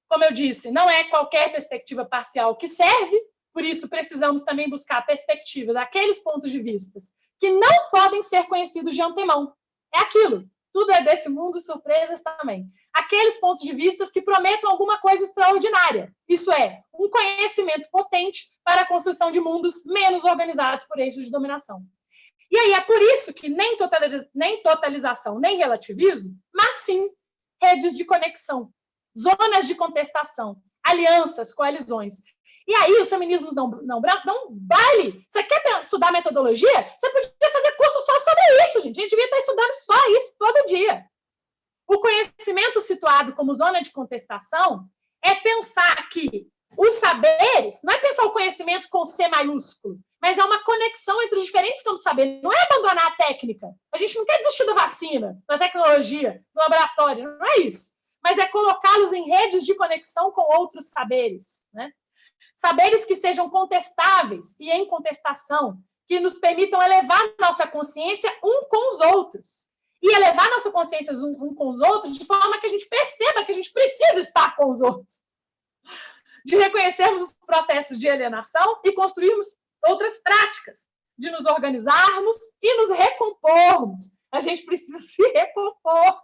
[SPEAKER 4] Como eu disse, não é qualquer perspectiva parcial que serve, por isso precisamos também buscar a perspectiva daqueles pontos de vista que não podem ser conhecidos de antemão. É aquilo, tudo é desse mundo, surpresas também. Aqueles pontos de vista que prometam alguma coisa extraordinária, isso é, um conhecimento potente para a construção de mundos menos organizados por eixos de dominação. E aí é por isso que nem totalização, nem relativismo, mas sim redes de conexão, zonas de contestação, alianças, coalizões. E aí os feminismos não brancos dão um baile. Você quer estudar metodologia? Você podia fazer curso só sobre isso, gente. A gente devia estar estudando só isso todo dia. O conhecimento situado como zona de contestação é pensar que os saberes, não é pensar o conhecimento com C maiúsculo, mas é uma conexão entre os diferentes campos de saber. Não é abandonar a técnica. A gente não quer desistir da vacina, da tecnologia, do laboratório. Não é isso. Mas é colocá-los em redes de conexão com outros saberes, né? Saberes que sejam contestáveis e em contestação, que nos permitam elevar nossa consciência um com os outros. E elevar nossa consciência um com os outros de forma que a gente perceba que a gente precisa estar com os outros. De reconhecermos os processos de alienação e construirmos outras práticas. De nos organizarmos e nos recompormos. A gente precisa se recompor.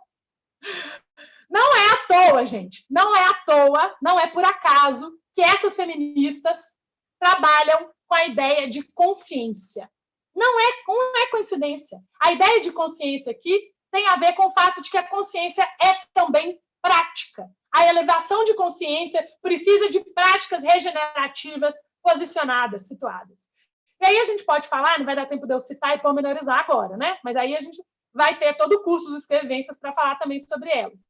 [SPEAKER 4] Não é à toa, gente. Não é à toa, não é por acaso que essas feministas trabalham com a ideia de consciência. Não é coincidência. A ideia de consciência aqui tem a ver com o fato de que a consciência é também prática. A elevação de consciência precisa de práticas regenerativas posicionadas, situadas. E aí a gente pode falar, não vai dar tempo de eu citar e pormenorizar agora, né? Mas aí a gente vai ter todo o curso de escrevências para falar também sobre elas.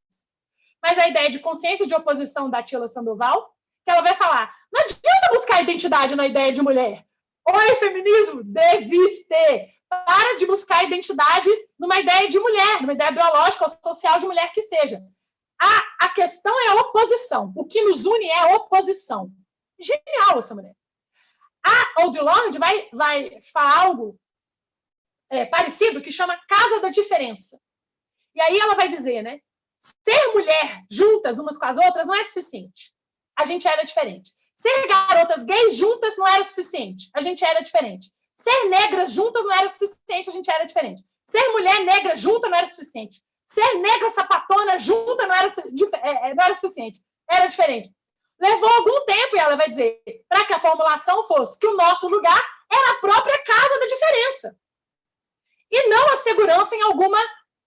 [SPEAKER 4] Mas a ideia de consciência de oposição da Attila Sandoval, que ela vai falar, não adianta buscar identidade na ideia de mulher. Oi, feminismo, desiste! Para de buscar identidade numa ideia de mulher, numa ideia biológica ou social de mulher que seja. A questão é a oposição. O que nos une é a oposição. Genial essa mulher. A Audre Lorde vai falar algo parecido que chama Casa da Diferença. E aí ela vai dizer, né? Ser mulher juntas umas com as outras não é suficiente. A gente era diferente. Ser garotas gays juntas não era suficiente. A gente era diferente. Ser negras juntas não era suficiente. A gente era diferente. Ser mulher negra junta não era suficiente. Ser negra sapatona junta não era suficiente. Era diferente. Levou algum tempo, e ela vai dizer, para que a formulação fosse que o nosso lugar era a própria casa da diferença. E não a segurança em alguma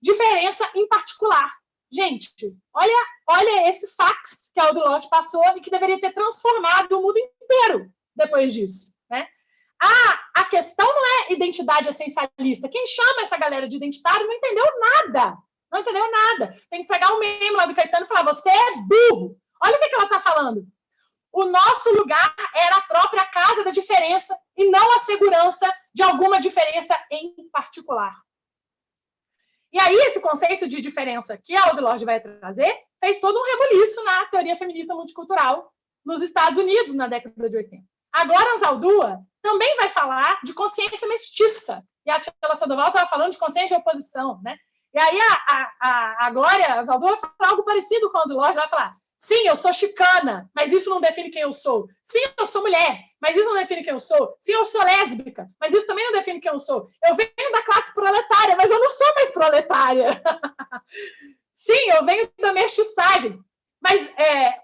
[SPEAKER 4] diferença em particular. Gente, olha esse fax que a Audre Lorde passou e que deveria ter transformado o mundo inteiro depois disso, né? A questão não é identidade essencialista. Quem chama essa galera de identitário não entendeu nada. Não entendeu nada. Tem que pegar o meme lá do Caetano e falar, você é burro. Olha o que ela está falando. O nosso lugar era a própria casa da diferença e não a segurança de alguma diferença em particular. E aí, esse conceito de diferença que a Audre Lorde vai trazer fez todo um rebuliço na teoria feminista multicultural nos Estados Unidos, na década de 80. A Glória Anzaldúa também vai falar de consciência mestiça. E a Tila Sandoval estava falando de consciência de oposição, né? E aí, a Glória Anzaldúa vai falar algo parecido com a Audre Lorde. Ela vai falar, sim, eu sou chicana, mas isso não define quem eu sou. Sim, eu sou mulher, mas isso não define quem eu sou. Sim, eu sou lésbica, mas isso também não define quem eu sou. Eu venho da classe proletária, mas eu não sou mais proletária. Sim, eu venho da mestiçagem. Mas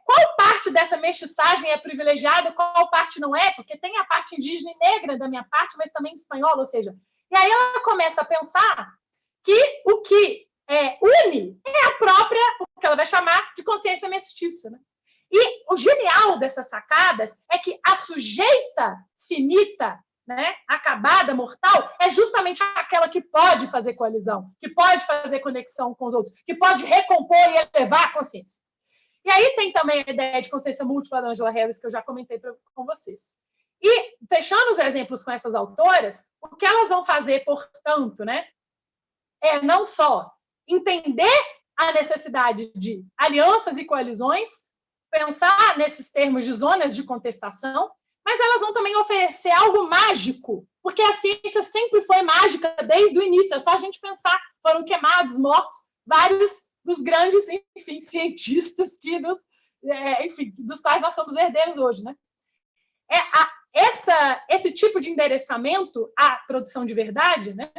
[SPEAKER 4] qual parte dessa mestiçagem é privilegiada, qual parte não é? Porque tem a parte indígena e negra da minha parte, mas também espanhola, ou seja... E aí ela começa a pensar que o que une é a própria, o que ela vai chamar de consciência mestiça. Né? E o genial dessas sacadas é que a sujeita finita, né, acabada, mortal, é justamente aquela que pode fazer coalizão, que pode fazer conexão com os outros, que pode recompor e elevar a consciência. E aí tem também a ideia de consciência múltipla da Angela Harris, que eu já comentei com vocês. E, fechando os exemplos com essas autoras, o que elas vão fazer, portanto, né, é não só entender a necessidade de alianças e coalizões, pensar nesses termos de zonas de contestação, mas elas vão também oferecer algo mágico, porque a ciência sempre foi mágica desde o início, é só a gente pensar, foram queimados, mortos, vários dos grandes, enfim, cientistas que dos quais nós somos herdeiros hoje, né? Esse tipo de endereçamento à produção de verdade, né?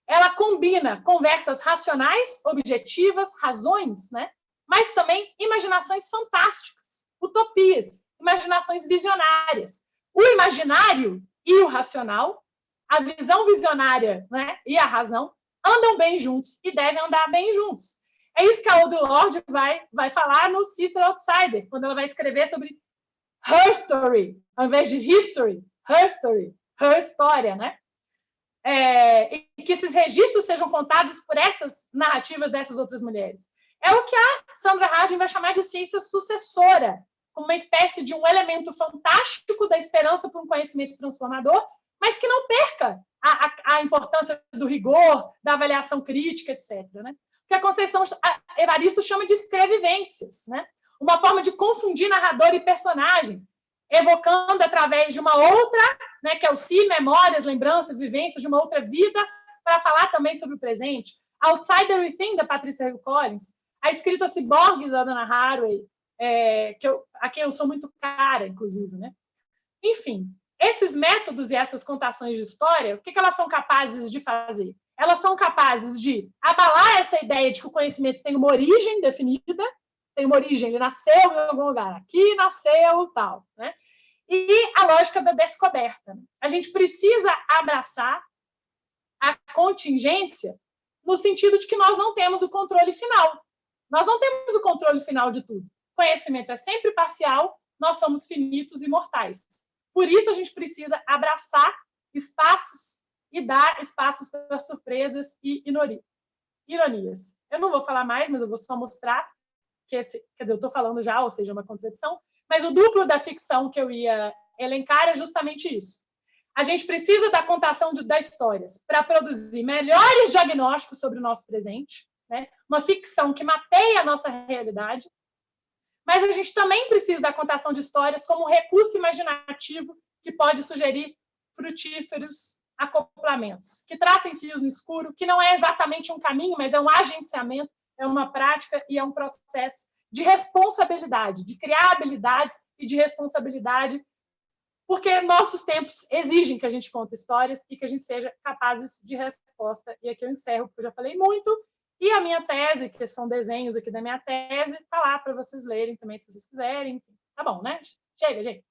[SPEAKER 4] Ela combina conversas racionais, objetivas, razões, né? Mas também imaginações fantásticas, utopias, imaginações visionárias. O imaginário e o racional, a visão visionária, né, e a razão, andam bem juntos e devem andar bem juntos. É isso que a Audre Lorde vai falar no Sister Outsider, quando ela vai escrever sobre her story, ao invés de history, her story, her história, né? E que esses registros sejam contados por essas narrativas dessas outras mulheres. É o que a Sandra Harding vai chamar de ciência sucessora, como uma espécie de um elemento fantástico da esperança por um conhecimento transformador, mas que não perca a importância do rigor, da avaliação crítica, etc. Né? Que a Conceição Evaristo chama de escrevivências, né? Uma forma de confundir narrador e personagem, evocando através de uma outra, né, que é o si, memórias, lembranças, vivências de uma outra vida, para falar também sobre o presente. Outsider Within, da Patricia Hill Collins, a escrita ciborgue da Donna Haraway, a quem eu sou muito cara, inclusive. Né? Enfim, esses métodos e essas contações de história, o que elas são capazes de fazer? Elas são capazes de abalar essa ideia de que o conhecimento tem uma origem definida, tem uma origem, ele nasceu em algum lugar, aqui nasceu, tal, né? E a lógica da descoberta. Né? A gente precisa abraçar a contingência no sentido de que nós não temos o controle final. Nós não temos o controle final de tudo. O conhecimento é sempre parcial, nós somos finitos e mortais. Por isso, a gente precisa abraçar espaços e dar espaços para surpresas e ironias. Eu não vou falar mais, mas eu vou só mostrar que quer dizer, eu estou falando já, ou seja, uma contradição, mas o duplo da ficção que eu ia elencar é justamente isso. A gente precisa da contação das histórias para produzir melhores diagnósticos sobre o nosso presente, né? Uma ficção que mapeia a nossa realidade, mas a gente também precisa da contação de histórias como um recurso imaginativo que pode sugerir frutíferos acoplamentos, que tracem fios no escuro, que não é exatamente um caminho, mas é um agenciamento, é uma prática e é um processo de responsabilidade, de criar habilidades e de responsabilidade, porque nossos tempos exigem que a gente conte histórias e que a gente seja capazes de resposta. E aqui eu encerro, porque eu já falei muito, e a minha tese, que são desenhos aqui da minha tese, está lá para vocês lerem também, se vocês quiserem. Enfim, tá bom, né? Chega, gente.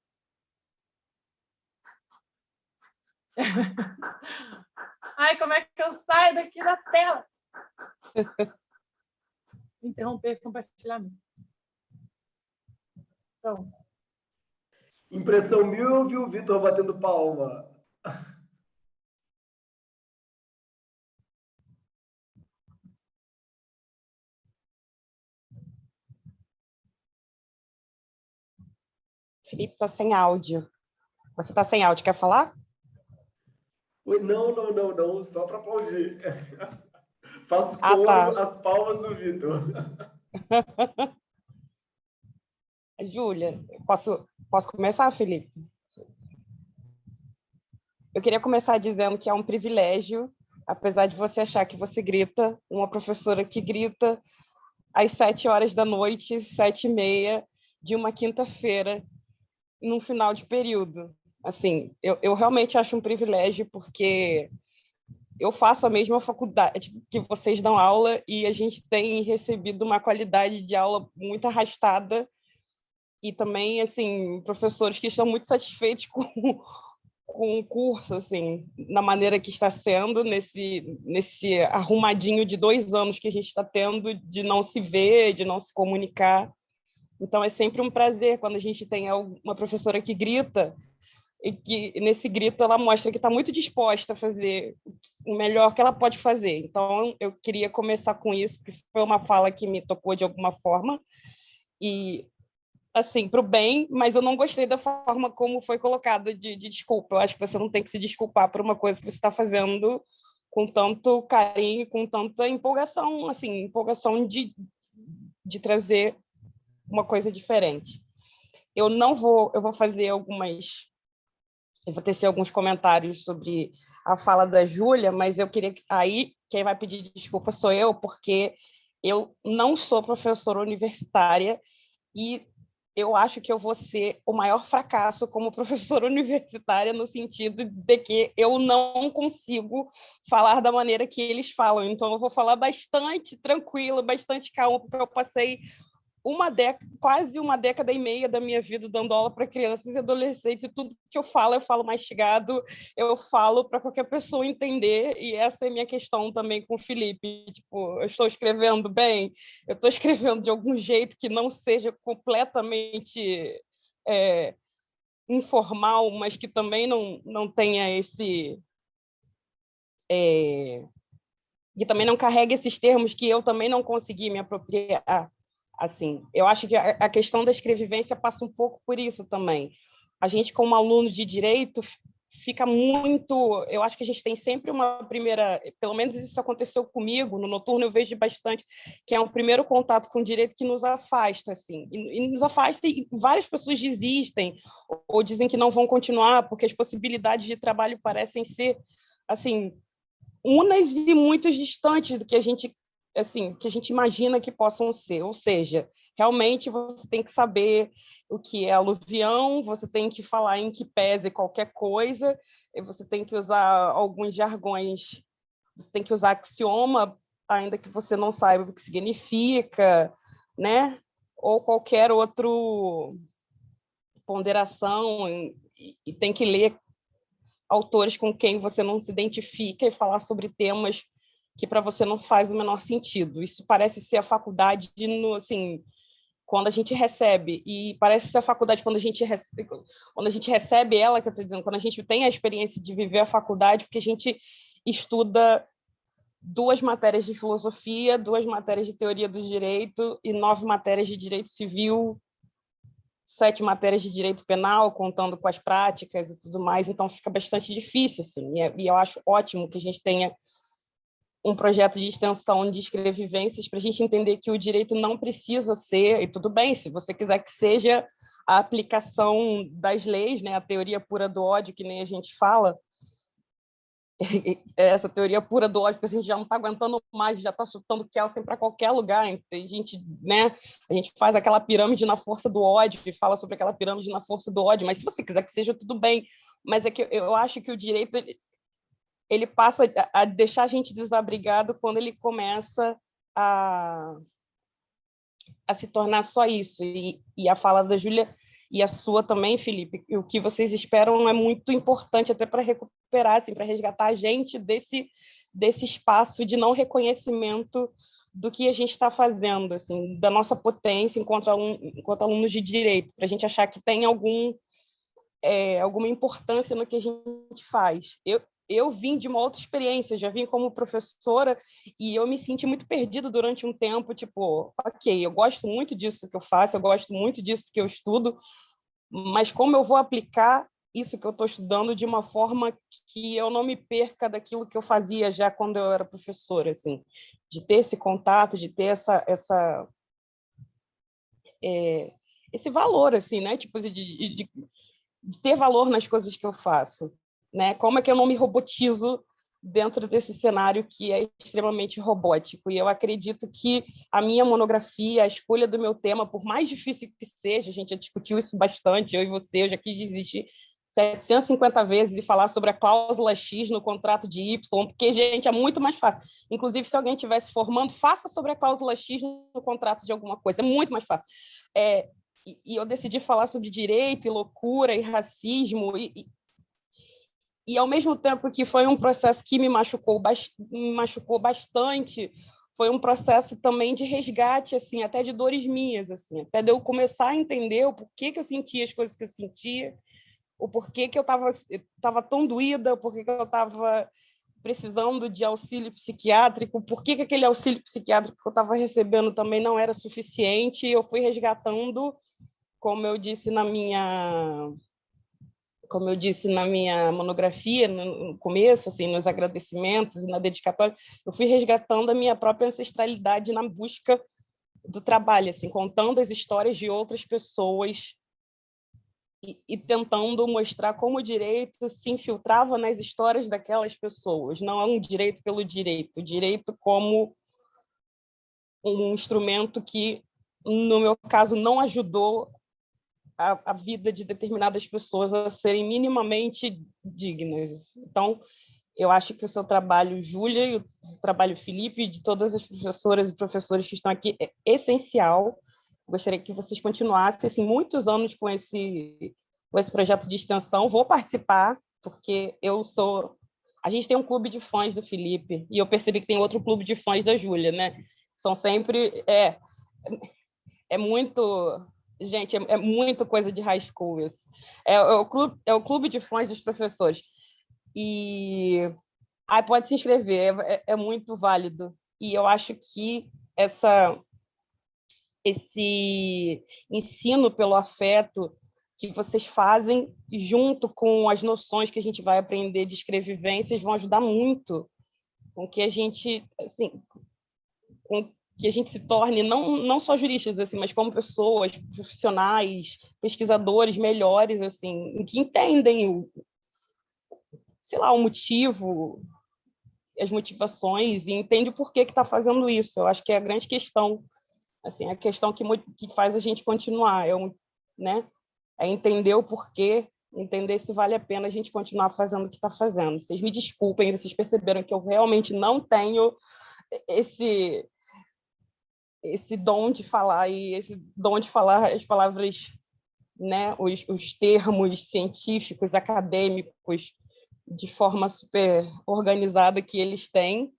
[SPEAKER 4] Ai, como é que eu saio daqui da tela? Interromper o compartilhamento. Pronto.
[SPEAKER 1] Impressão 1000, viu? Vitor batendo palma.
[SPEAKER 3] Felipe está sem áudio. Você está sem áudio, quer falar?
[SPEAKER 1] Não, só para aplaudir. Faço
[SPEAKER 3] Tá.
[SPEAKER 1] as palmas do Vitor.
[SPEAKER 3] Júlia, posso começar, Felipe? Eu queria começar dizendo que é um privilégio, apesar de você achar que você grita, uma professora que grita às 7 horas da noite, 7h30, de uma quinta-feira, num final de período. Assim, eu realmente acho um privilégio, porque eu faço a mesma faculdade que vocês dão aula e a gente tem recebido uma qualidade de aula muito arrastada e também, assim, professores que estão muito satisfeitos com o curso, assim, na maneira que está sendo, nesse arrumadinho de 2 anos que a gente está tendo de não se ver, de não se comunicar. Então, é sempre um prazer quando a gente tem uma professora que grita e que, nesse grito, ela mostra que está muito disposta a fazer o melhor que ela pode fazer. Então, eu queria começar com isso, porque foi uma fala que me tocou de alguma forma, e assim, para o bem, mas eu não gostei da forma como foi colocada de desculpa. Eu acho que você não tem que se desculpar por uma coisa que você está fazendo com tanto carinho, com tanta empolgação, assim, empolgação de trazer uma coisa diferente. Eu vou fazer eu vou tecer alguns comentários sobre a fala da Júlia, mas eu queria aí quem vai pedir desculpa sou eu, porque eu não sou professora universitária e eu acho que eu vou ser o maior fracasso como professora universitária, no sentido de que eu não consigo falar da maneira que eles falam. Então, eu vou falar bastante tranquila, bastante calma, porque eu passei quase uma década e meia da minha vida dando aula para crianças e adolescentes, e tudo que eu falo mastigado, eu falo para qualquer pessoa entender, e essa é a minha questão também com o Felipe. Tipo, eu estou escrevendo bem, eu estou escrevendo de algum jeito que não seja completamente informal, mas que também não tenha que também não carregue esses termos que eu também não consegui me apropriar. Assim, eu acho que a questão da escrevivência passa um pouco por isso também. A gente, como aluno de direito, fica muito... Eu acho que a gente tem sempre uma primeira... Pelo menos isso aconteceu comigo, no noturno eu vejo bastante, que é um primeiro contato com o direito que nos afasta, assim. E nos afasta e várias pessoas desistem ou dizem que não vão continuar porque as possibilidades de trabalho parecem ser, assim, unas e muito distantes do que a gente imagina que possam ser. Ou seja, realmente você tem que saber o que é aluvião, você tem que falar em que pese qualquer coisa, você tem que usar alguns jargões, você tem que usar axioma, ainda que você não saiba o que significa, né? Ou qualquer outro ponderação, e tem que ler autores com quem você não se identifica e falar sobre temas que para você não faz o menor sentido. Isso parece ser a faculdade assim, quando a gente recebe, e parece ser a faculdade quando a gente recebe ela, que eu estou dizendo, quando a gente tem a experiência de viver a faculdade, porque a gente estuda 2 matérias de filosofia, 2 matérias de teoria do direito e 9 matérias de direito civil, 7 matérias de direito penal, contando com as práticas e tudo mais, então fica bastante difícil, assim, e eu acho ótimo que a gente tenha um projeto de extensão de escrevivências para a gente entender que o direito não precisa ser, e tudo bem, se você quiser que seja a aplicação das leis, né, a teoria pura do ódio, que nem a gente fala, essa teoria pura do ódio, porque a gente já não está aguentando mais, já está chutando Kelsen para qualquer lugar. A gente, né, a gente faz aquela pirâmide na força do ódio e fala sobre aquela pirâmide na força do ódio, mas se você quiser que seja, tudo bem. Mas é que eu acho que o direito ele passa a deixar a gente desabrigado quando ele começa a se tornar só isso. E a fala da Júlia e a sua também, Felipe, o que vocês esperam é muito importante até para recuperar, assim, para resgatar a gente desse espaço de não reconhecimento do que a gente está fazendo, assim, da nossa potência enquanto alunos de direito, para a gente achar que tem alguma importância no que a gente faz. Eu vim de uma outra experiência, já vim como professora e eu me senti muito perdida durante um tempo, tipo, ok, eu gosto muito disso que eu faço, eu gosto muito disso que eu estudo, mas como eu vou aplicar isso que eu estou estudando de uma forma que eu não me perca daquilo que eu fazia já quando eu era professora, assim, de ter esse contato, de ter esse valor, assim, né? Tipo, de ter valor nas coisas que eu faço, né? Como é que eu não me robotizo dentro desse cenário que é extremamente robótico? E eu acredito que a minha monografia, a escolha do meu tema, por mais difícil que seja, a gente já discutiu isso bastante, eu e você, eu já quis desistir 750 vezes e falar sobre a cláusula X no contrato de Y, porque, gente, é muito mais fácil. Inclusive, se alguém estivesse formando, faça sobre a cláusula X no contrato de alguma coisa, é muito mais fácil. E eu decidi falar sobre direito e loucura e racismo e ao mesmo tempo que foi um processo que me machucou bastante, foi um processo também de resgate, assim, até de dores minhas, assim, até de eu começar a entender o porquê que eu sentia as coisas que eu sentia, o porquê que eu estava tão doída, o porquê que eu estava precisando de auxílio psiquiátrico, por que aquele auxílio psiquiátrico que eu estava recebendo também não era suficiente, e eu fui resgatando, como eu disse na minha monografia, no começo, assim, nos agradecimentos e na dedicatória, eu fui resgatando a minha própria ancestralidade na busca do trabalho, assim, contando as histórias de outras pessoas e tentando mostrar como o direito se infiltrava nas histórias daquelas pessoas. Não é um direito pelo direito, o direito como um instrumento que, no meu caso, não ajudou a vida de determinadas pessoas a serem minimamente dignas. Então, eu acho que o seu trabalho, Júlia, e o seu trabalho, Felipe, de todas as professoras e professores que estão aqui, é essencial. Gostaria que vocês continuassem assim, muitos anos com esse projeto de extensão. Vou participar, porque a gente tem um clube de fãs do Felipe, e eu percebi que tem outro clube de fãs da Júlia, né? São sempre... É muito... Gente, é muito coisa de high school isso. É o clube de fãs dos professores. E pode se inscrever, é muito válido. E eu acho que esse ensino pelo afeto que vocês fazem, junto com as noções que a gente vai aprender de escrevivências, vão ajudar muito com que a gente, assim, com que a gente se torne não só juristas, assim, mas como pessoas, profissionais, pesquisadores melhores, assim, que entendem sei lá, o motivo, as motivações e entende o porquê que está fazendo isso. Eu acho que é a grande questão, assim, a questão que faz a gente continuar, né? É entender o porquê, entender se vale a pena a gente continuar fazendo o que está fazendo. Vocês me desculpem, vocês perceberam que eu realmente não tenho esse dom de falar e esse dom de falar as palavras, né, os termos científicos, acadêmicos, de forma super organizada que eles têm.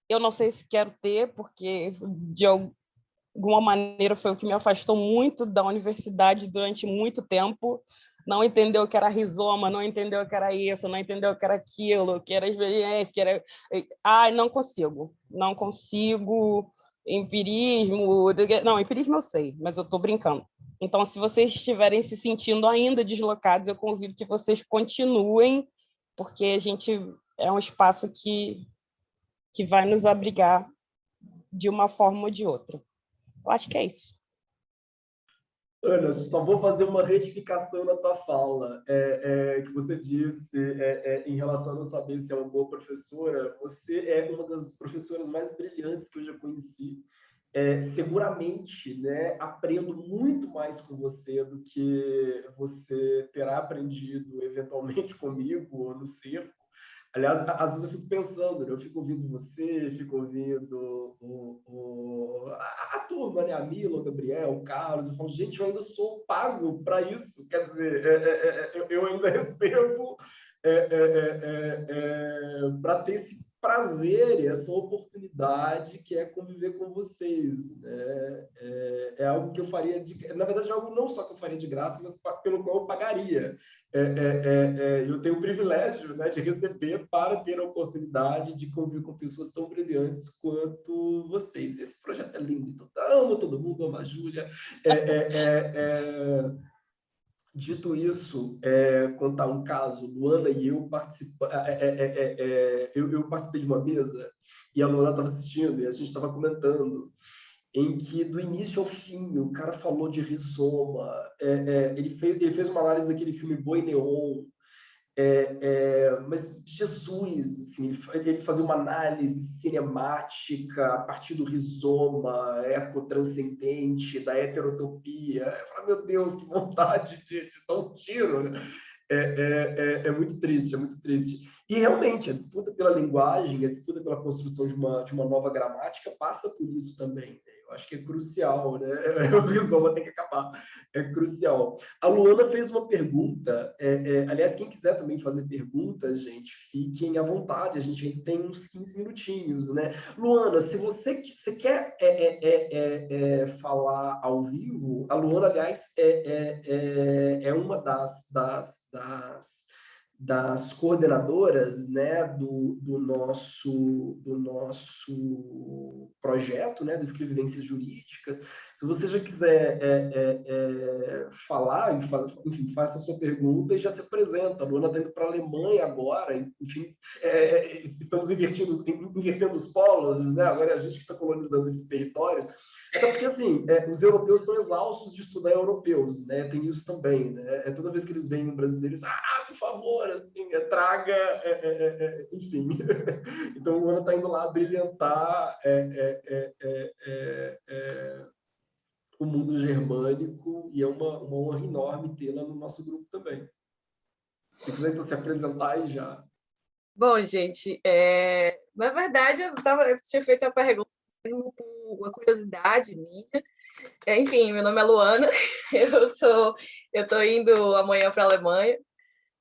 [SPEAKER 3] Eu não sei se quero ter, porque de alguma maneira foi o que me afastou muito da universidade durante muito tempo. Não entendeu o que era rizoma, não entendeu o que era isso, não entendeu o que era aquilo, o que era experiência, que era... Não consigo. Empirismo... Não, empirismo eu sei, mas eu estou brincando. Então, se vocês estiverem se sentindo ainda deslocados, eu convido que vocês continuem, porque a gente é um espaço que vai nos abrigar de uma forma ou de outra. Eu acho que é isso.
[SPEAKER 1] Ana, só vou fazer uma retificação na tua fala, que você disse em relação a não saber se é uma boa professora. Você é uma das professoras mais brilhantes que eu já conheci. Seguramente, né, aprendo muito mais com você do que você terá aprendido eventualmente comigo ou no circo. Aliás, às vezes eu fico pensando, né? Eu fico ouvindo você, fico ouvindo a turma, né? A Mila, o Gabriel, o Carlos. Eu falo, gente, eu ainda sou pago para isso. Quer dizer, eu ainda recebo para ter esse prazer e essa oportunidade que é conviver com vocês, né? É algo que eu faria na verdade, é algo não só que eu faria de graça, mas pelo qual eu pagaria. Eu tenho o privilégio, né, de receber para ter a oportunidade de conviver com pessoas tão brilhantes quanto vocês. Esse projeto é lindo, então amo todo mundo, amo a Júlia. Dito isso, contar um caso, Luana e eu eu participei de uma mesa e a Luana estava assistindo e a gente estava comentando em que do início ao fim o cara falou de rizoma, ele fez uma análise daquele filme Boi Neon, mas Jesus, assim, ele fazia uma análise cinemática a partir do rizoma ecotranscendente, da heterotopia. Eu falei, meu Deus, que vontade de dar um tiro, né? É muito triste, é muito triste. E realmente, a disputa pela linguagem, a disputa pela construção de uma nova gramática passa por isso também, né? Eu acho que é crucial, né? O rizoma tem que acabar, é crucial. A Luana fez uma pergunta, aliás, quem quiser também fazer perguntas, gente, fiquem à vontade, a gente tem uns 15 minutinhos, né? Luana, se você quer falar ao vivo, a Luana, aliás, é uma das coordenadoras, né, do nosso projeto, né, do Escrevivências Jurídicas. Se você já quiser falar, enfim, faça a sua pergunta e já se apresenta. A Luana está indo para a Alemanha agora, enfim, estamos invertendo os polos, né? Agora é a gente que está colonizando esses territórios. Até porque, assim, os europeus estão exaustos de estudar europeus, né? Tem isso também, né? Toda vez que eles veem um brasileiro, eles por favor, assim, traga, enfim. Então, o Ana está indo lá brilhantar o mundo germânico e é uma honra enorme tê-la no nosso grupo também. Se quiser, então, se apresentar e já...
[SPEAKER 5] Bom, gente, na verdade, eu tinha feito a pergunta por uma curiosidade minha. Enfim, meu nome é Luana, eu estou indo amanhã para a Alemanha,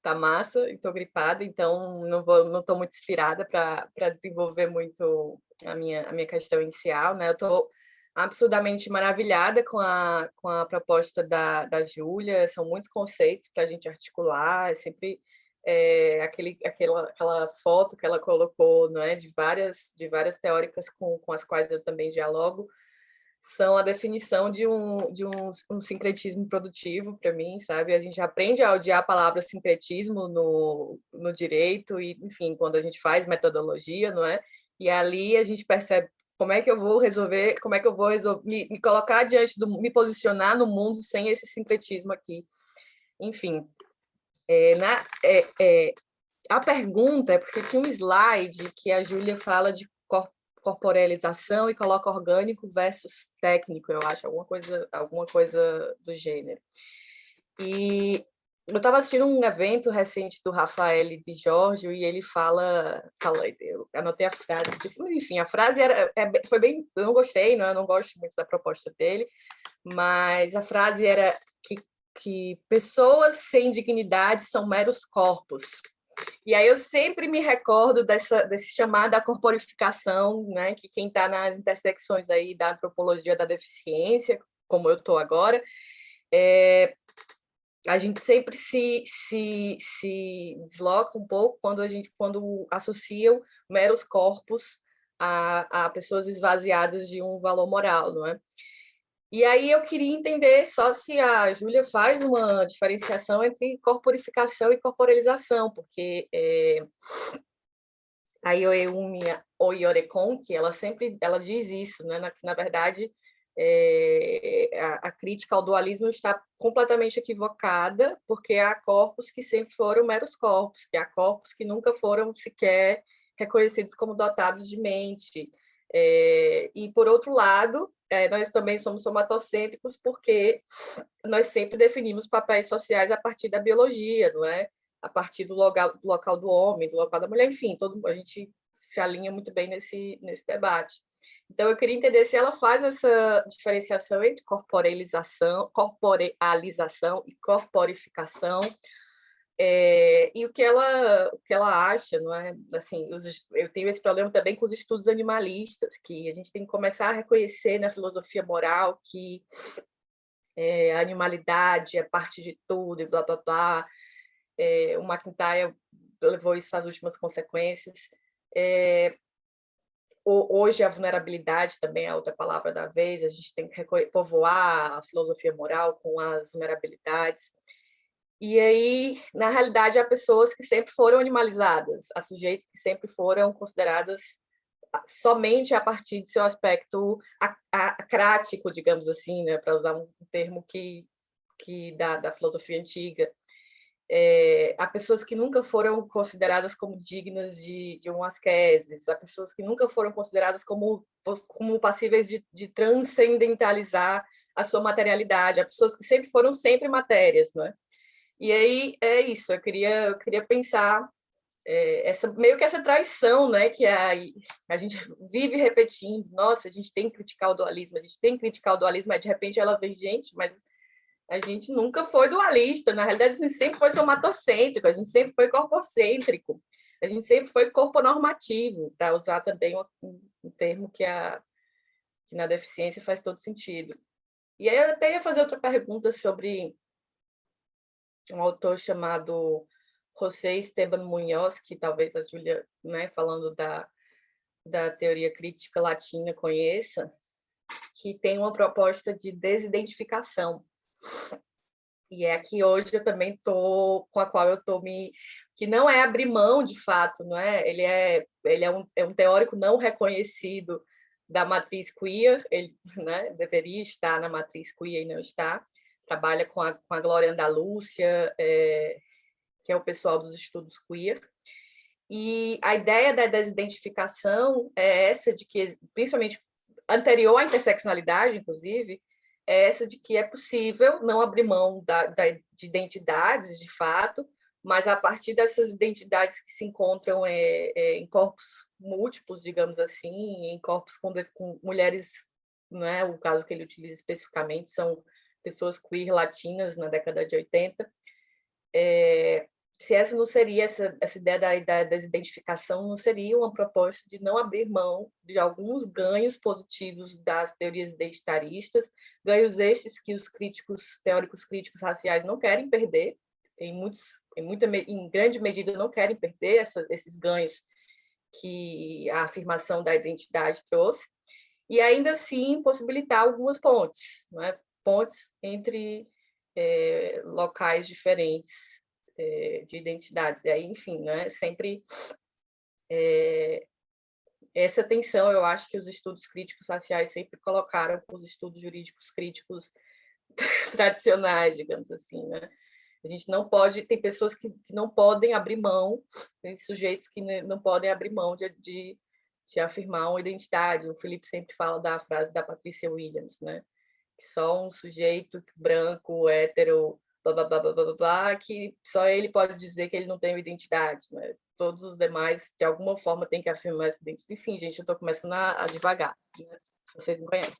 [SPEAKER 5] tá massa, estou gripada, então não estou muito inspirada para desenvolver muito a minha questão inicial, né? Eu estou absurdamente maravilhada com a proposta da Júlia, são muitos conceitos para a gente articular, é sempre aquela foto que ela colocou, não é, de várias teóricas com as quais eu também dialogo, são a definição de um sincretismo produtivo para mim, sabe? A gente aprende a odiar a palavra sincretismo no direito e, enfim, quando a gente faz metodologia, não é? E ali a gente percebe como é que eu vou resolver, me colocar diante me posicionar no mundo sem esse sincretismo aqui. Enfim, a pergunta é porque tinha um slide que a Júlia fala de corporalização e coloca orgânico versus técnico, eu acho, alguma coisa do gênero. E eu estava assistindo um evento recente do Rafael de Giorgio e ele eu anotei a frase, mas enfim, a frase foi bem, eu não gostei, não, eu não gosto muito da proposta dele, mas a frase era que pessoas sem dignidade são meros corpos. E aí eu sempre me recordo desse chamado à corporificação, né? Que quem está nas intersecções aí da antropologia da deficiência, como eu estou agora, a gente sempre se desloca um pouco quando associam meros corpos a pessoas esvaziadas de um valor moral, não é? E aí eu queria entender só se a Júlia faz uma diferenciação entre corporificação e corporalização, porque a Ioeumi Oyorekon, que ela diz isso, né? Na verdade, A crítica ao dualismo está completamente equivocada, porque há corpos que sempre foram meros corpos, que há corpos que nunca foram sequer reconhecidos como dotados de mente. E, por outro lado, nós também somos somatocêntricos, porque nós sempre definimos papéis sociais a partir da biologia, não é? A partir do local do homem, do local da mulher, enfim, a gente se alinha muito bem nesse debate. Então, eu queria entender se ela faz essa diferenciação entre corporealização e corporificação, e o que ela acha, não é? Assim, eu tenho esse problema também com os estudos animalistas, que a gente tem que começar a reconhecer na filosofia moral que a animalidade é parte de tudo, e blá, blá, blá. O McIntyre levou isso às últimas consequências. Hoje, a vulnerabilidade também é outra palavra da vez, a gente tem que povoar a filosofia moral com as vulnerabilidades. E aí, na realidade, há pessoas que sempre foram animalizadas, há sujeitos que sempre foram consideradas somente a partir de seu aspecto acrático, digamos assim, né, para usar um termo que da filosofia antiga. Há pessoas que nunca foram consideradas como dignas de uma asqueses, há pessoas que nunca foram consideradas como passíveis de transcendentalizar a sua materialidade, há pessoas que sempre foram matérias, não é? E aí é isso, eu queria pensar meio que essa traição, né, que a gente vive repetindo, nossa, a gente tem que criticar o dualismo, mas de repente ela vem, gente, mas a gente nunca foi dualista, na realidade a gente sempre foi somatocêntrico, a gente sempre foi corpocêntrico, a gente sempre foi corponormativo, para usar também um termo que na deficiência faz todo sentido. E aí eu até ia fazer outra pergunta sobre um autor chamado José Esteban Muñoz, que talvez a Júlia, né, falando da teoria crítica latina, conheça, que tem uma proposta de desidentificação. E é que hoje eu também estou, com a qual eu estou que não é abrir mão, de fato, não é? Ele é um teórico não reconhecido da matriz queer, ele, né, deveria estar na matriz queer e não está. Trabalha com a Glória Andalúcia, que é o pessoal dos estudos queer. E a ideia da desidentificação é essa de que, principalmente anterior à interseccionalidade, inclusive, é essa de que é possível não abrir mão de identidades, de fato, mas a partir dessas identidades que se encontram em corpos múltiplos, digamos assim, em corpos com mulheres, não é? O caso que ele utiliza especificamente são pessoas queer latinas na década de 80. Se essa não seria, essa ideia da desidentificação não seria uma proposta de não abrir mão de alguns ganhos positivos das teorias identitaristas, ganhos estes que os teóricos críticos raciais não querem perder, em grande medida não querem perder esses ganhos que a afirmação da identidade trouxe, e ainda assim possibilitar algumas pontes, não é? Pontes entre locais diferentes de identidades. E aí, enfim, né? Sempre essa tensão, eu acho que os estudos críticos raciais sempre colocaram com os estudos jurídicos críticos tradicionais, digamos assim, né? A gente não pode, tem pessoas que não podem abrir mão, tem sujeitos que não podem abrir mão de afirmar uma identidade. O Felipe sempre fala da frase da Patricia Williams, né? Que só um sujeito branco, hétero, blá, blá, blá, blá, blá, blá, que só ele pode dizer que ele não tem uma identidade, né? Todos os demais, de alguma forma, têm que afirmar essa identidade. Enfim, gente, eu estou começando a devagar, né? Vocês não conhecem.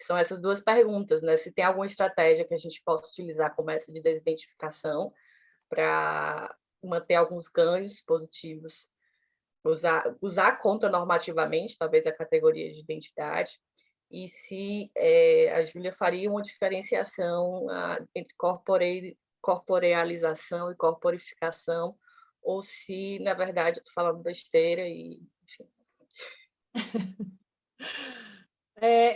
[SPEAKER 5] São essas duas perguntas, né? Se tem alguma estratégia que a gente possa utilizar como essa de desidentificação para manter alguns ganhos positivos, usar contranormativamente, talvez, a categoria de identidade, e se a Júlia faria uma diferenciação entre corporealização e corporificação, ou se, na verdade, eu estou falando besteira e... Enfim.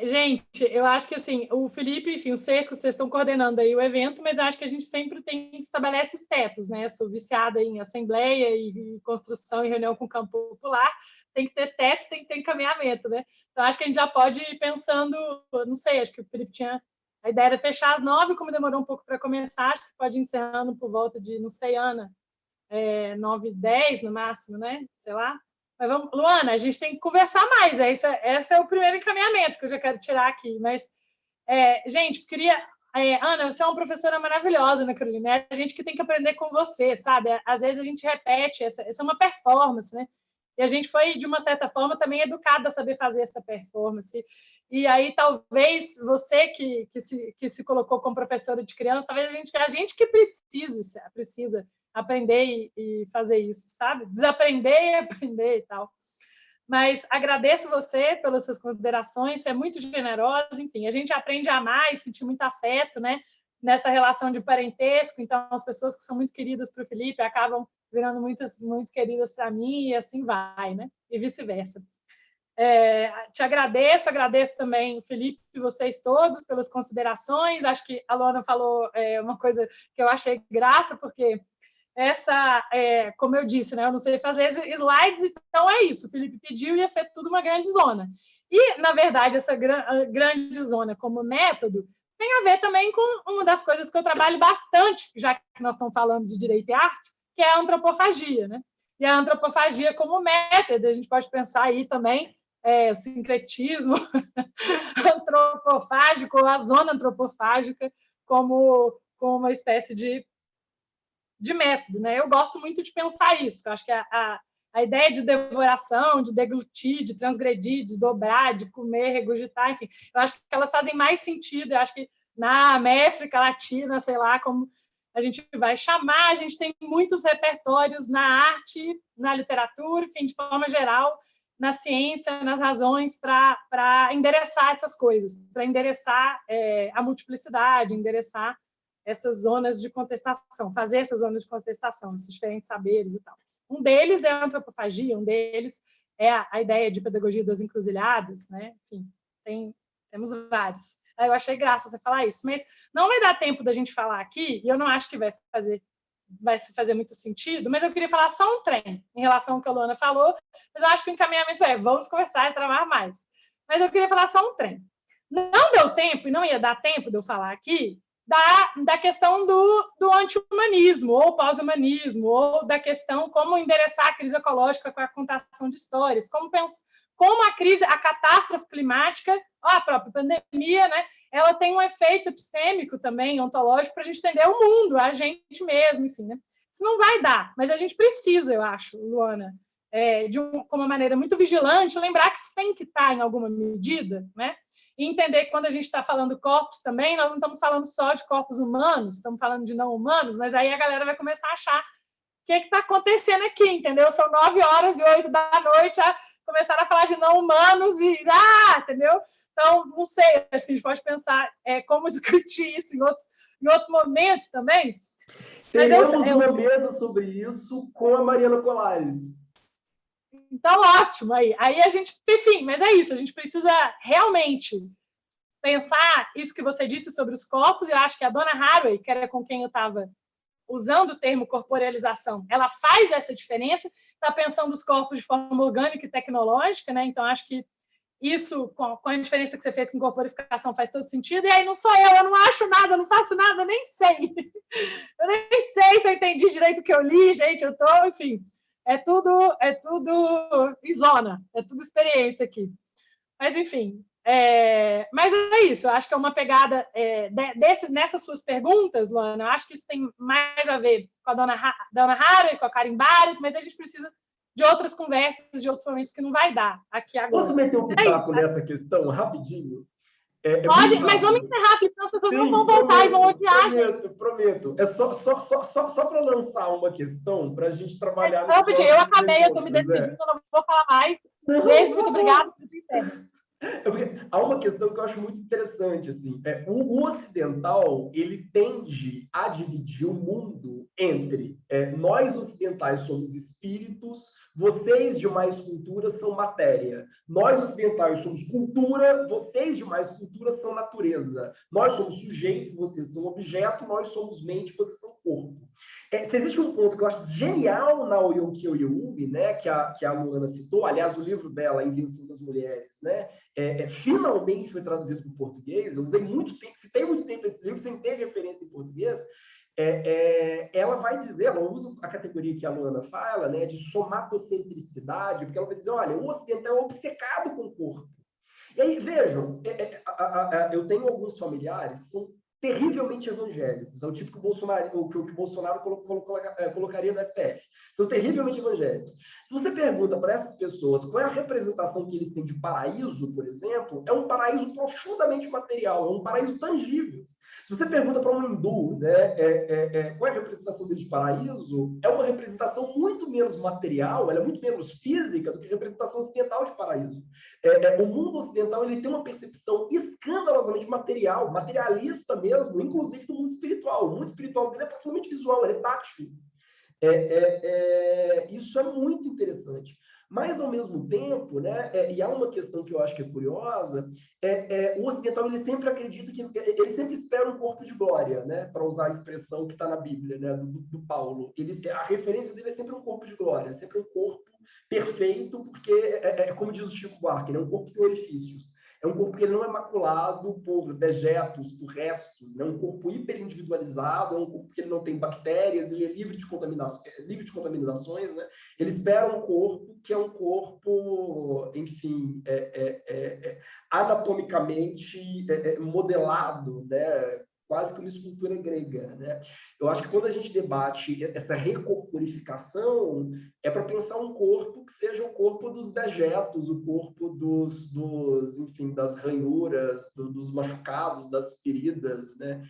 [SPEAKER 4] Gente, eu acho que assim, o Felipe, enfim, o Seco, vocês estão coordenando aí o evento, mas eu acho que a gente sempre estabelece os tetos, né? Eu sou viciada em assembleia e construção e reunião com o campo popular, tem que ter teto, tem que ter encaminhamento, né? Então, acho que a gente já pode ir pensando, não sei, acho que o Felipe tinha a ideia de fechar às 9, como demorou um pouco para começar, acho que pode ir encerrando por volta de, não sei, Ana, 9h10 no máximo, né? Sei lá. Mas vamos, Luana, a gente tem que conversar mais. Esse é o primeiro encaminhamento que eu já quero tirar aqui. Mas, gente, queria... Ana, você é uma professora maravilhosa, né, Carolina? É a gente que tem que aprender com você, sabe? Às vezes a gente repete, essa é uma performance, né? E a gente foi, de uma certa forma, também educada a saber fazer essa performance. E aí, talvez, você que se colocou como professora de criança, talvez a gente que precisa aprender e fazer isso, sabe? Desaprender e aprender e tal. Mas agradeço você pelas suas considerações, você é muito generosa, enfim, a gente aprende a amar e sentir muito afeto, né? Nessa relação de parentesco, então as pessoas que são muito queridas para o Felipe acabam virando muito queridas para mim e assim vai, né? E vice-versa. Te agradeço também, Felipe, e vocês todos pelas considerações. Acho que a Luana falou uma coisa que eu achei graça, porque como eu disse, né, eu não sei fazer slides, então é isso. O Felipe pediu, ia ser tudo uma grande zona. E, na verdade, essa grande zona como método tem a ver também com uma das coisas que eu trabalho bastante, já que nós estamos falando de direito e arte, que é a antropofagia, né? E a antropofagia como método, a gente pode pensar aí também o sincretismo antropofágico, a zona antropofágica como uma espécie de método, né? Eu gosto muito de pensar isso, porque eu acho que a ideia de devoração, de deglutir, de transgredir, de dobrar, de comer, regurgitar, enfim, eu acho que elas fazem mais sentido. Eu acho que na América Latina, sei lá como a gente vai chamar, a gente tem muitos repertórios na arte, na literatura, enfim, de forma geral, na ciência, nas razões para endereçar essas coisas, para endereçar a multiplicidade, endereçar essas zonas de contestação, fazer essas zonas de contestação, esses diferentes saberes e tal. Um deles é a antropofagia, um deles é a ideia de pedagogia das encruzilhadas, né? Enfim, temos vários. Eu achei graça você falar isso, mas não vai dar tempo da gente falar aqui, e eu não acho que vai fazer muito sentido, mas eu queria falar só um trem em relação ao que a Luana falou, mas eu acho que o encaminhamento vamos conversar e trabalhar mais. Mas eu queria falar só um trem. Não deu tempo, e não ia dar tempo de eu falar aqui, da questão do anti-humanismo, ou pós-humanismo, ou da questão como endereçar a crise ecológica com a contação de histórias, como a catástrofe climática, a própria pandemia, né, ela tem um efeito epistêmico também, ontológico, para a gente entender o mundo, a gente mesmo, enfim, né? Isso não vai dar, mas a gente precisa, eu acho, Luana, com uma maneira muito vigilante, lembrar que isso tem que estar em alguma medida, né? E entender que quando a gente está falando corpos também, nós não estamos falando só de corpos humanos, estamos falando de não humanos, mas aí a galera vai começar a achar o que está acontecendo aqui, entendeu? São 9h08 da noite, começaram a falar de não humanos e... entendeu? Então, não sei, acho que a gente pode pensar como discutir isso em outros momentos também.
[SPEAKER 1] Teremos uma mesa sobre isso com a Mariana Colares.
[SPEAKER 4] Então, ótimo. Aí a gente... Enfim, mas é isso. A gente precisa realmente pensar isso que você disse sobre os corpos. Eu acho que a Donna Haraway, que era com quem eu estava usando o termo corporealização, ela faz essa diferença, está pensando os corpos de forma orgânica e tecnológica, né? Então, acho que isso, com a diferença que você fez com corporificação, faz todo sentido. E aí não sou eu não acho nada, não faço nada, eu nem sei. Eu nem sei se eu entendi direito o que eu li, gente. Eu estou, enfim... É tudo em zona, é tudo experiência aqui. Mas, enfim, mas é isso. Eu acho que é uma pegada nessas suas perguntas, Luana. Eu acho que isso tem mais a ver com a Donna Haraway, com a Karen Barrett, mas a gente precisa de outras conversas, de outros momentos que não vai dar aqui agora.
[SPEAKER 1] Posso meter um pitaco nessa questão, rapidinho?
[SPEAKER 4] Pode, mas vamos encerrar, senão as pessoas não vão voltar e vão odiar.
[SPEAKER 1] Prometo. É só para lançar uma questão, para a gente trabalhar...
[SPEAKER 4] Eu acabei, eu estou me decidindo, eu não vou falar mais. Beijo, muito obrigada.
[SPEAKER 1] Há uma questão que eu acho muito interessante, assim, o ocidental, ele tende a dividir o mundo entre nós ocidentais somos espíritos, vocês de mais cultura são matéria, nós ocidentais somos cultura, vocês de mais cultura são natureza, nós somos sujeito, vocês são objeto, nós somos mente, vocês são corpo. se existe um ponto que eu acho genial na Oyuki Oyumi, né, que a Luana citou, aliás, o livro dela, Invenção das Mulheres, né, finalmente foi traduzido para o português. Eu usei muito tempo, citei muito tempo esse livro sem ter referência em português. Ela vai dizer, ela usa a categoria que a Luana fala, né, de somatocentricidade, porque ela vai dizer, olha, o ocidental é obcecado com o corpo. E aí, vejam, eu tenho alguns familiares que são terrivelmente evangélicos, é o tipo que o Bolsonaro colocaria no STF. São terrivelmente evangélicos. Se você pergunta para essas pessoas qual é a representação que eles têm de paraíso, por exemplo, é um paraíso profundamente material, é um paraíso tangível. Se você pergunta para um hindu, né, qual é a representação dele de paraíso, é uma representação muito menos material, ela é muito menos física do que a representação ocidental de paraíso. O mundo ocidental ele tem uma percepção escandalosamente material, materialista mesmo, inclusive do mundo espiritual. O mundo espiritual dele é profundamente visual, ele é tátil. Isso é muito interessante. Mas, ao mesmo tempo, né, e há uma questão que eu acho que é curiosa, o ocidental ele sempre acredita que ele sempre espera um corpo de glória, né, para usar a expressão que está na Bíblia, né, do Paulo. A referência dele é sempre um corpo de glória, sempre um corpo perfeito, porque como diz o Chico Buarque, é um corpo sem orifícios. É um corpo que ele não é maculado por dejetos, por restos, né? Um corpo hiperindividualizado, é um corpo que ele não tem bactérias, ele é livre de contaminações, né? Ele espera um corpo que é um corpo, enfim, anatomicamente modelado, né? Quase que uma escultura grega, né? Eu acho que quando a gente debate essa recorporificação, é para pensar um corpo que seja o corpo dos dejetos, o corpo enfim, das ranhuras, dos machucados, das feridas, né?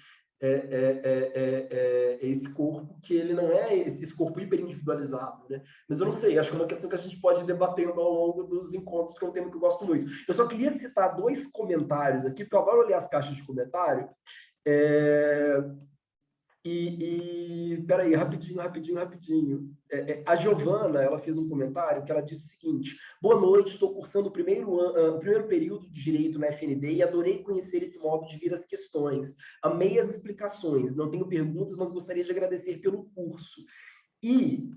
[SPEAKER 1] Esse corpo que ele não é esse corpo hiperindividualizado, né? Mas eu não sei, acho que é uma questão que a gente pode ir debatendo ao longo dos encontros, que é um tema que eu gosto muito. Eu só queria citar 2 comentários aqui, porque eu adoro ler as caixas de comentário. Peraí, rapidinho. A Giovana, ela fez um comentário que ela disse o seguinte: boa noite, estou cursando o primeiro período de Direito na FND e adorei conhecer esse modo de vir as questões. Amei as explicações, não tenho perguntas, mas gostaria de agradecer pelo curso. E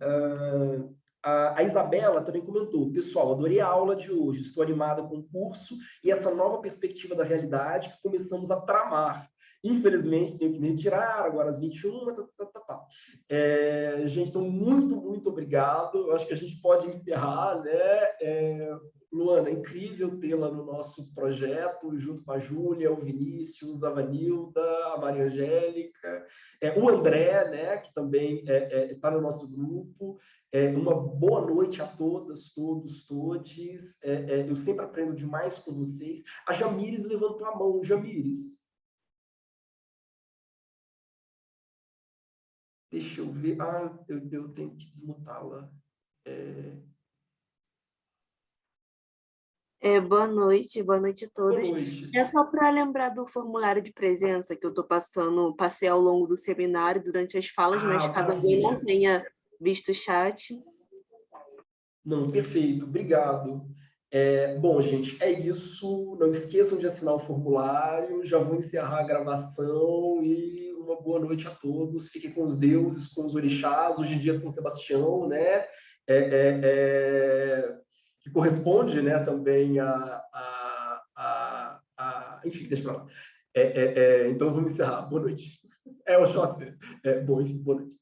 [SPEAKER 1] a Isabela também comentou: pessoal, adorei a aula de hoje, estou animada com o curso e essa nova perspectiva da realidade que começamos a tramar. Infelizmente, tenho que me retirar agora às 21h. Gente, então, muito obrigado. Eu acho que a gente pode encerrar, né? Luana, é incrível tê-la no nosso projeto, junto com a Júlia, o Vinícius, a Vanilda, a Maria Angélica, o André, né, que também está no nosso grupo. Uma boa noite a todas, todos, todes. Eu sempre aprendo demais com vocês. A Jamires levantou a mão. Jamires. Deixa eu ver. Eu tenho que desmutá-la.
[SPEAKER 6] Boa noite a todos.
[SPEAKER 1] Boa noite.
[SPEAKER 6] É só para lembrar do formulário de presença que eu passei ao longo do seminário durante as falas, mas caso alguém não tenha visto o chat.
[SPEAKER 1] Não, perfeito, obrigado. Bom, gente, é isso. Não esqueçam de assinar o formulário. Já vou encerrar a gravação e uma boa noite a todos. Fiquem com os deuses, com os orixás. Hoje em dia São Sebastião, né? Que corresponde, né, também enfim, deixa pra lá. Então vamos encerrar. Boa noite. Oxóssi. Bom, enfim, boa noite.